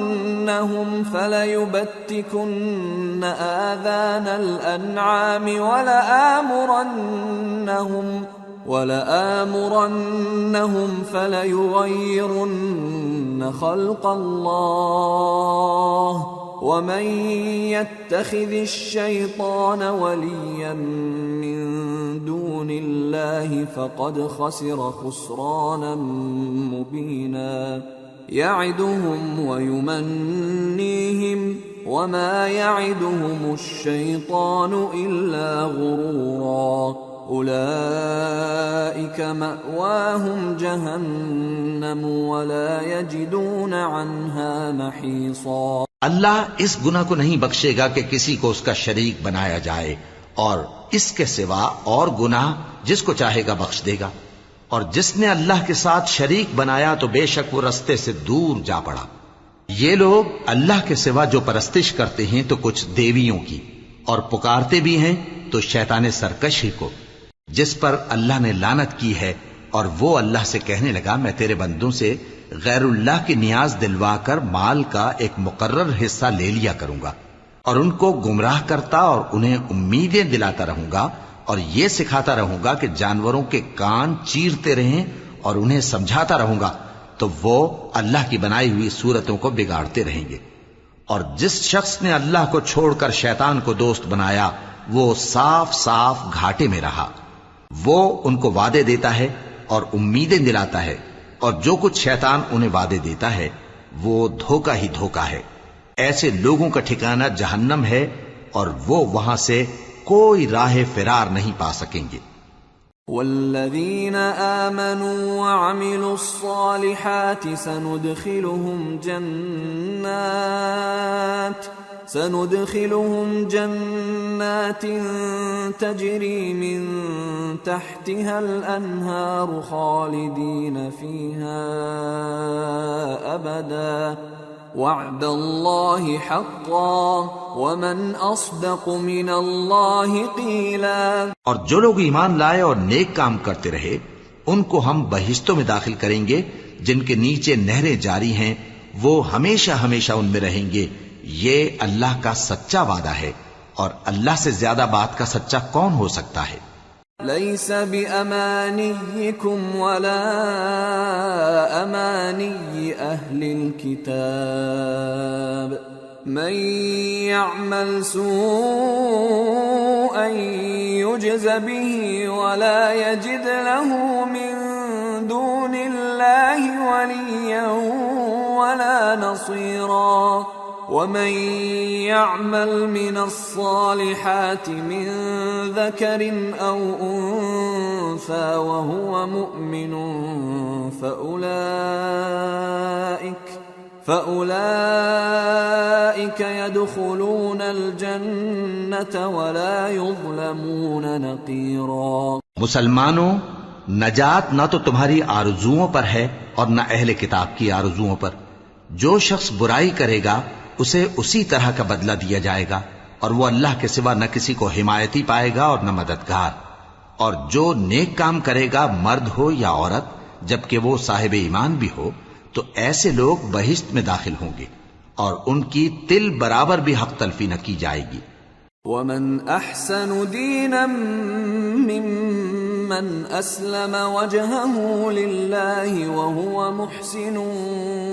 فليبتكن آذان الأنعام ولآمرنهم فليغيرن خلق الله ومن يتخذ الشيطان وليا من دون الله فقد خسر خسرانا مبينا يعدهم ويمنيهم وما يعدهم الشيطان إلا غرورا أولئك مأواهم جهنم ولا يجدون عنها محيصا۔ اللہ اس گناہ کو نہیں بخشے گا کہ کسی کو اس کا شریک بنایا جائے، اور اس کے سوا اور گناہ جس کو چاہے گا بخش دے گا، اور جس نے اللہ کے ساتھ شریک بنایا تو بے شک وہ رستے سے دور جا پڑا۔ یہ لوگ اللہ کے سوا جو پرستش کرتے ہیں تو کچھ دیویوں کی، اور پکارتے بھی ہیں تو شیطان سرکش ہی کو، جس پر اللہ نے لعنت کی ہے، اور وہ اللہ سے کہنے لگا میں تیرے بندوں سے غیر اللہ کی نیاز دلوا کر مال کا ایک مقرر حصہ لے لیا کروں گا، اور ان کو گمراہ کرتا اور انہیں امیدیں دلاتا رہوں گا، اور یہ سکھاتا رہوں گا کہ جانوروں کے کان چیرتے رہیں، اور انہیں سمجھاتا رہوں گا، تو وہ اللہ کی بنائی ہوئی صورتوں کو بگاڑتے رہیں گے۔ اور جس شخص نے اللہ کو چھوڑ کر شیطان کو دوست بنایا وہ صاف صاف گھاٹے میں رہا۔ وہ ان کو وعدے دیتا ہے اور امیدیں دلاتا ہے، اور جو کچھ شیطان انہیں وعدے دیتا ہے وہ دھوکہ ہی دھوکہ ہے۔ ایسے لوگوں کا ٹھکانہ جہنم ہے، اور وہ وہاں سے کوئی راہ فرار نہیں پا سکیں گے۔ والذین آمنوا وعملوا الصالحات سندخلهم جنات تجری من تحتها الانہار خالدین فیہا ابدا وعد اللہ حقا ومن اصدق من اللہ قیلا۔ اور جو لوگ ایمان لائے اور نیک کام کرتے رہے ان کو ہم بہشتوں میں داخل کریں گے جن کے نیچے نہریں جاری ہیں، وہ ہمیشہ ہمیشہ ان میں رہیں گے۔ یہ اللہ کا سچا وعدہ ہے، اور اللہ سے زیادہ بات کا سچا کون ہو سکتا ہے؟ لیس بأمانیکم ولا امانی اہل الكتاب من يعمل سوءا يجز به ولا يجد له من دون الله وليا ولا نصيرا ومن يعمل من الصالحات من ذكر أو أنثى وهو مؤمن فأولئك يدخلون الجنة ولا يظلمون نقيرا۔ مسلمانوں، نجات نہ تو تمہاری آرزوؤں پر ہے اور نہ اہل کتاب کی آرزوؤں پر۔ جو شخص برائی کرے گا اسے اسی طرح کا بدلہ دیا جائے گا، اور وہ اللہ کے سوا نہ کسی کو حمایتی پائے گا اور نہ مددگار۔ اور جو نیک کام کرے گا مرد ہو یا عورت جبکہ وہ صاحب ایمان بھی ہو تو ایسے لوگ بہشت میں داخل ہوں گے، اور ان کی تل برابر بھی حق تلفی نہ کی جائے گی۔ ومن احسن دینا ممن اسلم وجهه لله وهو محسن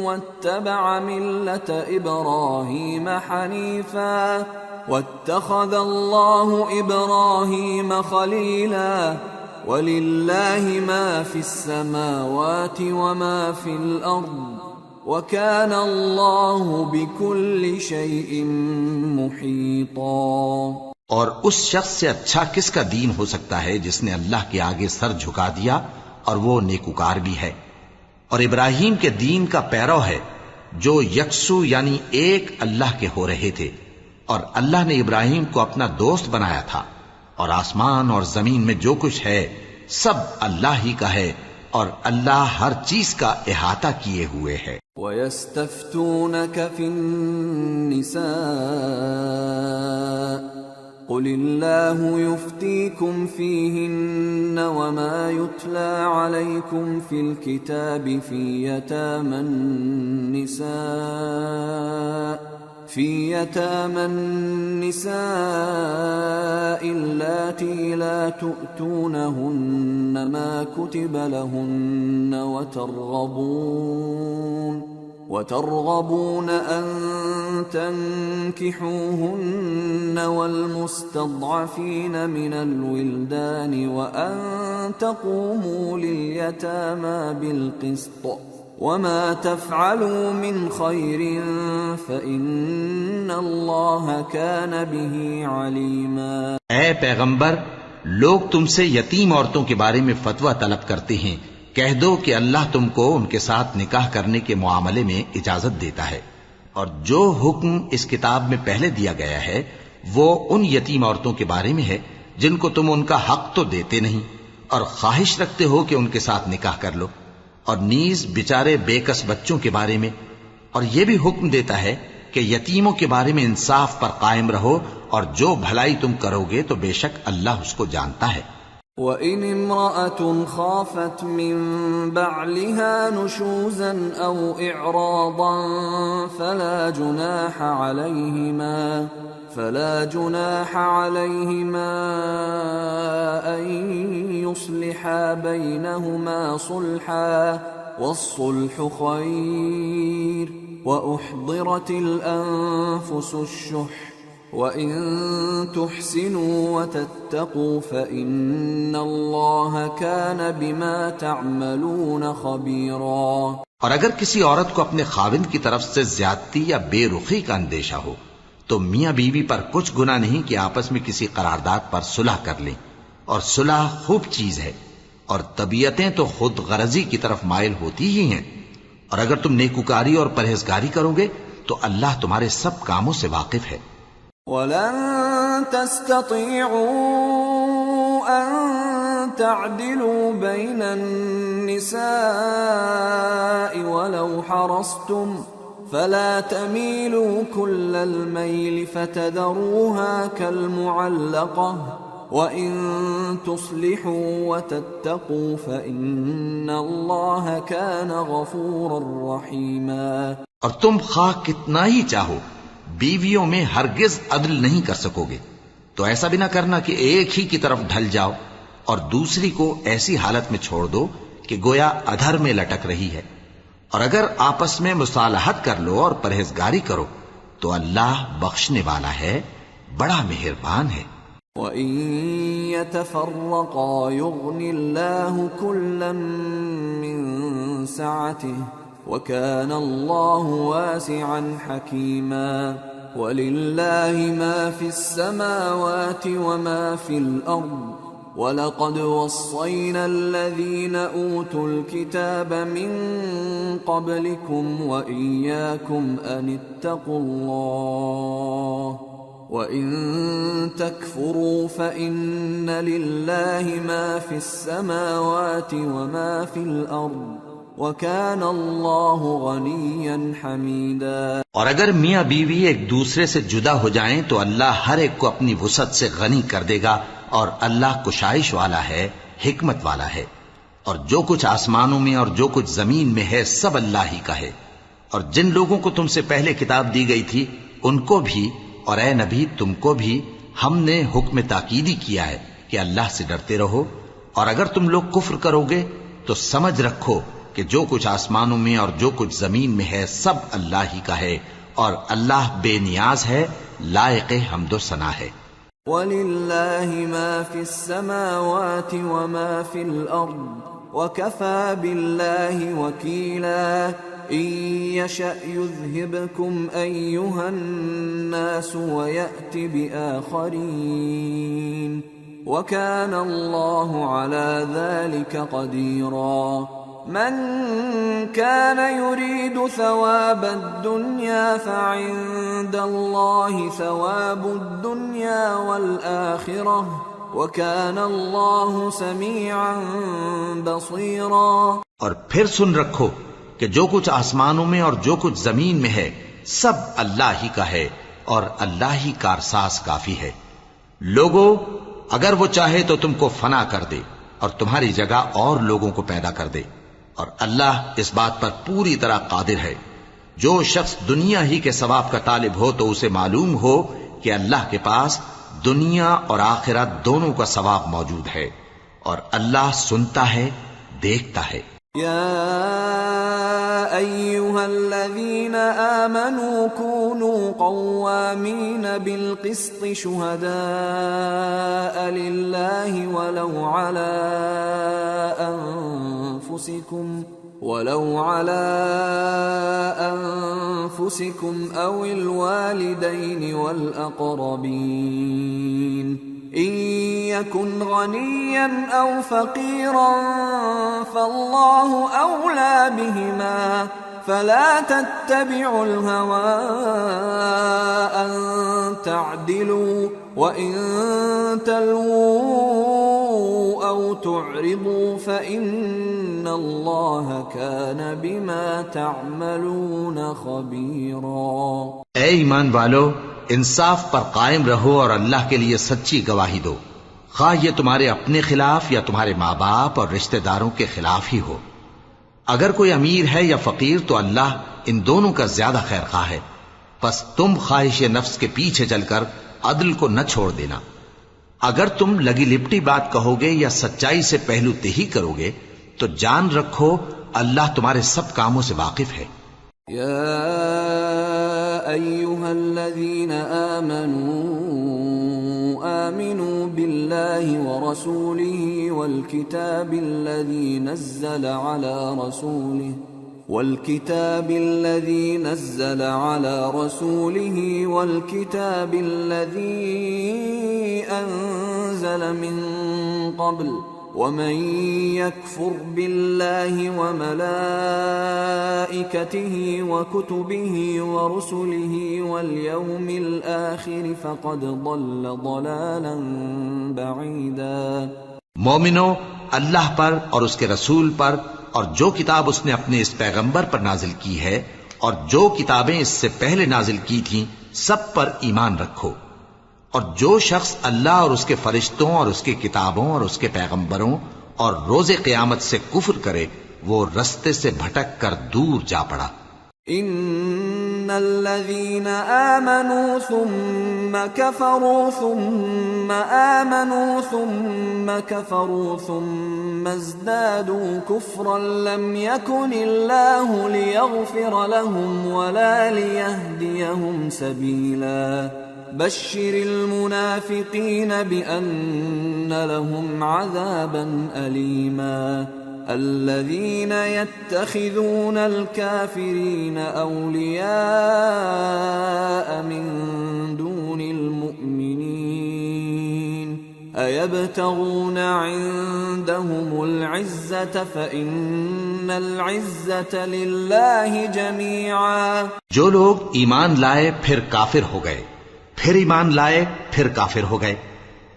واتبع ملة ابراهيم حنيفا واتخذ الله ابراهيم خليلا ولله ما في السماوات وما في الارض وَكَانَ اللَّهُ بِكُلِّ شَيْءٍ مُحِيطًا۔ اور اس شخص سے اچھا کس کا دین ہو سکتا ہے جس نے اللہ کے آگے سر جھکا دیا اور وہ نیکوکار بھی ہے، اور ابراہیم کے دین کا پیرو ہے جو یکسو یعنی ایک اللہ کے ہو رہے تھے، اور اللہ نے ابراہیم کو اپنا دوست بنایا تھا، اور آسمان اور زمین میں جو کچھ ہے سب اللہ ہی کا ہے، اور اللہ ہر چیز کا احاطہ کیے ہوئے ہے۔ وَيَسْتَفْتُونَكَ فِي النِّسَاءِ قُلِ اللَّهُ يُفْتِيكُمْ فِيهِنَّ وَمَا يُتْلَى عَلَيْكُمْ فِي الْكِتَابِ فِي يَتَامَى النِّسَاءِ اللَّاتِي لَا تُؤْتُونَهُنَّ مَا كُتِبَ لَهُنَّ وترغبون أن تنكحوهن والمستضعفين من الولدان وأن تقوموا لليتامى بالقسط وما تفعلوا من خير فإن الله كان به عليما. اے پیغمبر، لوگ تم سے یتیم عورتوں کے بارے میں فتویٰ طلب کرتے ہیں. کہہ دو کہ اللہ تم کو ان کے ساتھ نکاح کرنے کے معاملے میں اجازت دیتا ہے، اور جو حکم اس کتاب میں پہلے دیا گیا ہے وہ ان یتیم عورتوں کے بارے میں ہے جن کو تم ان کا حق تو دیتے نہیں اور خواہش رکھتے ہو کہ ان کے ساتھ نکاح کر لو، اور نیز بیچارے بے کس بچوں کے بارے میں، اور یہ بھی حکم دیتا ہے کہ یتیموں کے بارے میں انصاف پر قائم رہو، اور جو بھلائی تم کرو گے تو بے شک اللہ اس کو جانتا ہے. وَإِنِ امْرَأَةٌ خَافَتْ مِنْ بَعْلِهَا نُشُوزًا أَوْ إِعْرَاضًا فَلَا جُنَاحَ عَلَيْهِمَا أَنْ يُصْلِحَا بَيْنَهُمَا صُلْحًا وَالصُّلْحُ خَيْرٌ وَأُحْضِرَتِ الْأَنفُسُ الشُّحَّ وَإِن تُحْسِنُوا وَتَتَّقُوا فَإِنَّ اللَّهَ كَانَ بِمَا تَعْمَلُونَ خَبِيرًا. اور اگر کسی عورت کو اپنے خاوند کی طرف سے زیادتی یا بے رخی کا اندیشہ ہو تو میاں بیوی پر کچھ گناہ نہیں کہ آپس میں کسی قرارداد پر صلح کر لیں، اور صلح خوب چیز ہے، اور طبیعتیں تو خود غرضی کی طرف مائل ہوتی ہی ہیں. اور اگر تم نیکوکاری اور پرہیزگاری کرو گے تو اللہ تمہارے سب کاموں سے واقف ہے. وَلَن تَسْتَطِيعُوا أَن تَعْدِلُوا بَيْنَ النِّسَاءِ وَلَوْ حَرَصْتُمْ فَلَا تَمِيلُوا كُلَّ الْمَيْلِ فَتَذَرُوهَا كَالْمُعَلَّقَةِ وَإِن تُصْلِحُوا وَتَتَّقُوا فَإِنَّ اللَّهَ كَانَ غَفُورًا رَّحِيمًا. اور تم خواہ کتنا ہی چاہو بیویوں میں ہرگز عدل نہیں کر سکو گے، تو ایسا بھی نہ کرنا کہ ایک ہی کی طرف ڈھل جاؤ اور دوسری کو ایسی حالت میں چھوڑ دو کہ گویا ادھر میں لٹک رہی ہے. اور اگر آپس میں مصالحت کر لو اور پرہیزگاری کرو تو اللہ بخشنے والا ہے، بڑا مہربان ہے. وَإِن يَتَفَرَّقَا يُغْنِ اللَّهُ كُلًّا مِّن سَعَتِهِ وَكَانَ اللَّهُ وَاسِعًا حَكِيمًا. وَلِلَّهِ مَا فِي السَّمَاوَاتِ وَمَا فِي الْأَرْضِ وَلَقَدْ وَصَّيْنَا الَّذِينَ أُوتُوا الْكِتَابَ مِن قَبْلِكُمْ وَإِيَّاكُمْ أَنِ اتَّقُوا اللَّهَ وَإِن تَكْفُرُوا فَإِنَّ لِلَّهِ مَا فِي السَّمَاوَاتِ وَمَا فِي الْأَرْضِ وَكَانَ اللَّهُ غَنِيًّا حَمِيدًا. اور اگر میاں بیوی ایک دوسرے سے جدا ہو جائیں تو اللہ ہر ایک کو اپنی وسعت سے غنی کر دے گا، اور اللہ کشائش والا ہے، حکمت والا ہے. اور جو کچھ آسمانوں میں اور جو کچھ زمین میں ہے سب اللہ ہی کا ہے. اور جن لوگوں کو تم سے پہلے کتاب دی گئی تھی ان کو بھی، اور اے نبی تم کو بھی ہم نے حکم تاکیدی کیا ہے کہ اللہ سے ڈرتے رہو. اور اگر تم لوگ کفر کرو گے تو سمجھ رکھو کہ جو کچھ آسمانوں میں اور جو کچھ زمین میں ہے سب اللہ ہی کا ہے، اور اللہ بے نیاز ہے، لائق حمد و ثنا ہے. وَلِلَّهِ مَا فِي السَّمَاوَاتِ وَمَا فِي الْأَرْضِ وَكَفَى بِاللَّهِ وَكِيلًا. إِن يَشَأْ يُذْهِبْكُمْ أَيُّهَا النَّاسُ وَيَأْتِ بِآخَرِينَ وَكَانَ اللَّهُ عَلَى ذَلِكَ قَدِيرًا. من كان يريد ثواب الدنيا فعند الله ثواب الدنيا والآخرة وكان الله سميعا بصيرا. اور پھر سن رکھو کہ جو کچھ آسمانوں میں اور جو کچھ زمین میں ہے سب اللہ ہی کا ہے، اور اللہ ہی کارساز کافی ہے. لوگو اگر وہ چاہے تو تم کو فنا کر دے اور تمہاری جگہ اور لوگوں کو پیدا کر دے، اور اللہ اس بات پر پوری طرح قادر ہے. جو شخص دنیا ہی کے ثواب کا طالب ہو تو اسے معلوم ہو کہ اللہ کے پاس دنیا اور آخرت دونوں کا ثواب موجود ہے، اور اللہ سنتا ہے، دیکھتا ہے. یا أيها الذين آمنوا كونوا قوامين بالقسط شهداء لله ولو على أنفسكم أو الوالدين والأقربين إن يكن غنيا أو فقيرا فالله أولى بهما فلا تتبعوا الهوى أن تعدلوا وإن تلووا أو تعرضوا فإن الله كان بما تعملون خبيرا. اے ایمان والو، انصاف پر قائم رہو اور اللہ کے لیے سچی گواہی دو، خواہ یہ تمہارے اپنے خلاف یا تمہارے ماں باپ اور رشتہ داروں کے خلاف ہی ہو. اگر کوئی امیر ہے یا فقیر تو اللہ ان دونوں کا زیادہ خیر خواہ ہے، پس تم خواہش نفس کے پیچھے چل کر عدل کو نہ چھوڑ دینا. اگر تم لگی لپٹی بات کہو گے یا سچائی سے پہلو تہی کرو گے تو جان رکھو اللہ تمہارے سب کاموں سے واقف ہے. یا ایھا الذین آمنوا باللہ ورسولہ والکتاب الذی نزل على رسوله والكتاب الذي أنزل من قبل ومن يكفر بالله وملائكته وكتبه ورسله واليوم الآخر فقد ضل ضلالا بعيدا. مومنو، اللہ پر اور اس کے رسول پر اور جو کتاب اس نے اپنے اس پیغمبر پر نازل کی ہے اور جو کتابیں اس سے پہلے نازل کی تھیں سب پر ایمان رکھو. اور جو شخص اللہ اور اس کے فرشتوں اور اس کی کتابوں اور اس کے پیغمبروں اور روز قیامت سے کفر کرے وہ رستے سے بھٹک کر دور جا پڑا. ان الذين آمنوا ثم كفروا ثم آمنوا ثم كفروا ثم ازدادوا كفرا لم يكن الله ليغفر لهم ولا ليهديهم سبيلا. بشر المنافقين بأن لهم عذابا أليما. الذين يتخذون الكافرين أولياء من دون المؤمنين أيبتغون عندهم العزة فإن العزة لله جميعا. جو لوگ ایمان لائے پھر کافر ہو گئے، پھر ایمان لائے پھر کافر ہو گئے،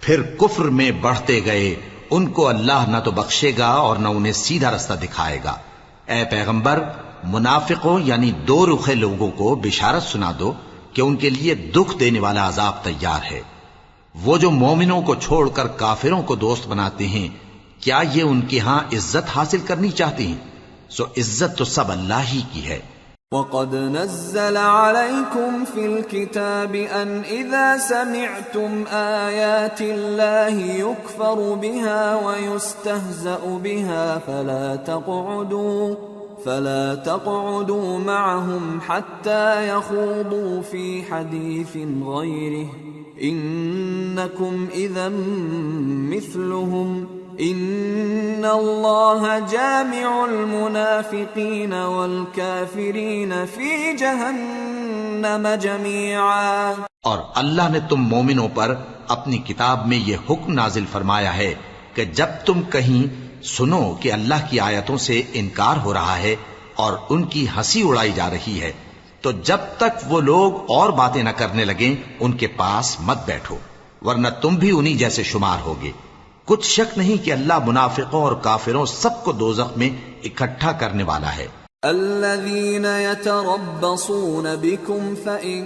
پھر کفر میں بڑھتے گئے، ان کو اللہ نہ تو بخشے گا اور نہ انہیں سیدھا رستہ دکھائے گا. اے پیغمبر، منافقوں یعنی دو رخے لوگوں کو بشارت سنا دو کہ ان کے لیے دکھ دینے والا عذاب تیار ہے. وہ جو مومنوں کو چھوڑ کر کافروں کو دوست بناتے ہیں، کیا یہ ان کے ہاں عزت حاصل کرنی چاہتے ہیں؟ سو عزت تو سب اللہ ہی کی ہے. وَقَدْ نَزَّلَ عَلَيْكُمْ فِي الْكِتَابِ أَنْ إِذَا سَمِعْتُمْ آيَاتِ اللَّهِ يُكْفَرُ بِهَا وَيُسْتَهْزَأُ بِهَا فَلَا تَقْعُدُوا مَعَهُمْ حَتَّى يَخُوضُوا فِي حَدِيثٍ غَيْرِهِ إِنَّكُمْ إِذًا مِثْلُهُمْ ان اللہ جامع المنافقین والکافرین فی جہنم جميعا. اور اللہ نے تم مومنوں پر اپنی کتاب میں یہ حکم نازل فرمایا ہے کہ جب تم کہیں سنو کہ اللہ کی آیتوں سے انکار ہو رہا ہے اور ان کی ہنسی اڑائی جا رہی ہے تو جب تک وہ لوگ اور باتیں نہ کرنے لگیں ان کے پاس مت بیٹھو، ورنہ تم بھی انہی جیسے شمار ہوگے. کچھ شک نہیں کہ اللہ منافقوں اور کافروں سب کو دوزخ میں اکٹھا کرنے والا ہے. الذين يتربصون بكم فإن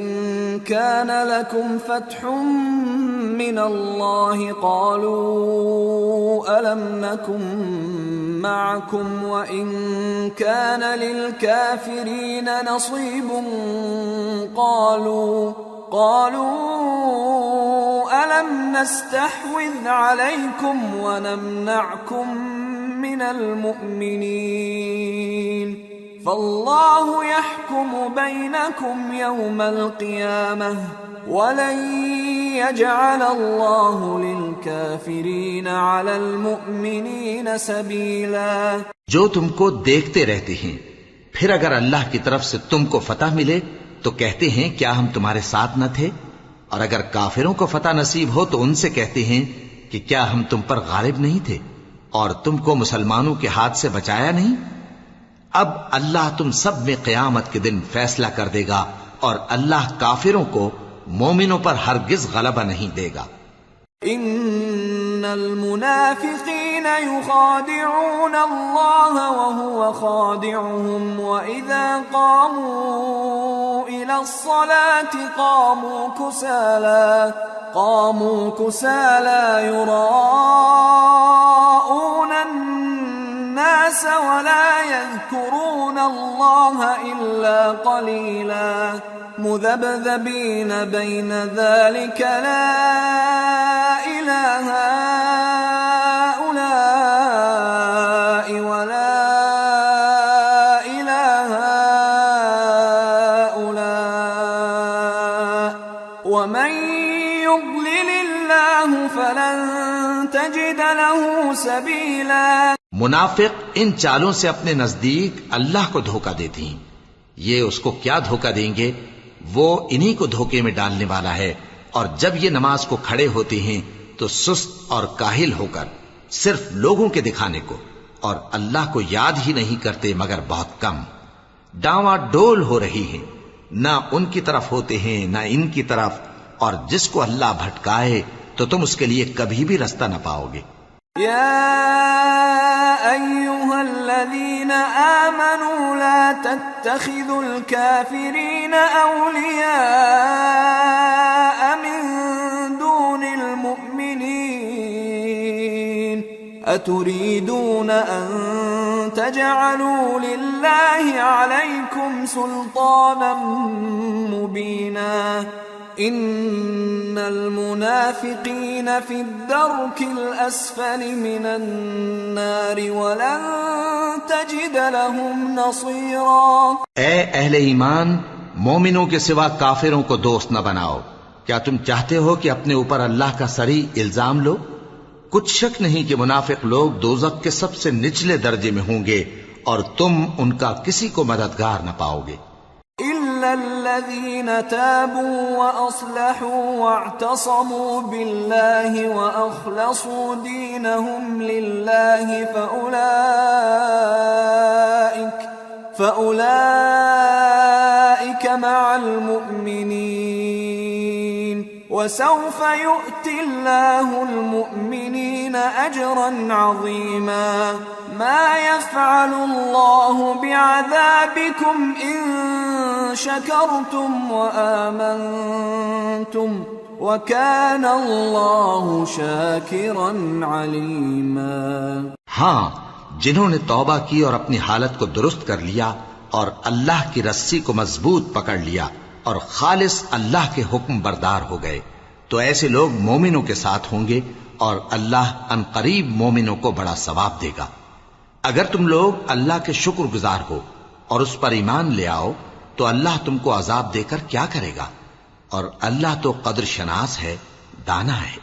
كان لكم فتح من الله قالوا ألم نكن معكم وإن كان للكافرين نصيب قالوا ألم نستحوذ عليكم ونمنعكم من المؤمنين فالله يحكم بينكم يوم القيامة ولن يجعل الله للكافرين على المؤمنين سبيلا. جو تم کو دیکھتے رہتے ہیں، پھر اگر اللہ کی طرف سے تم کو فتح ملے تو کہتے ہیں کیا ہم تمہارے ساتھ نہ تھے، اور اگر کافروں کو فتح نصیب ہو تو ان سے کہتے ہیں کہ کیا ہم تم پر غالب نہیں تھے اور تم کو مسلمانوں کے ہاتھ سے بچایا نہیں. اب اللہ تم سب میں قیامت کے دن فیصلہ کر دے گا، اور اللہ کافروں کو مومنوں پر ہرگز غلبہ نہیں دے گا. ان المنافقین یخادعون اللہ وهو خادعهم واذا قاموا الى الصلاة قاموا كسالى يراءون الناس ولا يذكرون الله إلا قليلا مذبذبين بين ذلك لا إله هؤلاء ولا إله هؤلاء ومن يضلل الله فلن تجد له سبيلا. منافق ان چالوں سے اپنے نزدیک اللہ کو دھوکہ دیتے ہیں. یہ اس کو کیا دھوکہ دیں گے؟ وہ انہی کو دھوکے میں ڈالنے والا ہے. اور جب یہ نماز کو کھڑے ہوتے ہیں تو سست اور کاہل ہو کر صرف لوگوں کے دکھانے کو، اور اللہ کو یاد ہی نہیں کرتے مگر بہت کم. ڈاواں ڈول ہو رہی ہیں، نہ ان کی طرف ہوتے ہیں نہ ان کی طرف، اور جس کو اللہ بھٹکائے تو تم اس کے لیے کبھی بھی رستہ نہ پاؤ گے. يا أيها الذين آمنوا لا تتخذوا الكافرين أولياء من دون المؤمنين أتريدون أن تجعلوا لله عليكم سلطانا مبينا ان المنافقین فی الدرک الاسفل من النار ولن تجد لهم نصیرا. اے اہل ایمان، مومنوں کے سوا کافروں کو دوست نہ بناؤ. کیا تم چاہتے ہو کہ اپنے اوپر اللہ کا صریح الزام لو؟ کچھ شک نہیں کہ منافق لوگ دوزخ کے سب سے نچلے درجے میں ہوں گے، اور تم ان کا کسی کو مددگار نہ پاؤ گے. إلا الذين تابوا وأصلحوا واعتصموا بالله وأخلصوا دينهم لله فأولئك مع المؤمنين وسوف يؤتي الله المؤمنين أجرا عظيما. ما يفعل الله بعذابكم إن شكرتم وآمنتم وكان الله شاكرا عليما. ہاں، جنہوں نے توبہ کی اور اپنی حالت کو درست کر لیا اور اللہ کی رسی کو مضبوط پکڑ لیا اور خالص اللہ کے حکم بردار ہو گئے، تو ایسے لوگ مومنوں کے ساتھ ہوں گے، اور اللہ ان قریب مومنوں کو بڑا ثواب دے گا. اگر تم لوگ اللہ کے شکر گزار ہو اور اس پر ایمان لے آؤ تو اللہ تم کو عذاب دے کر کیا کرے گا، اور اللہ تو قدر شناس ہے، دانا ہے.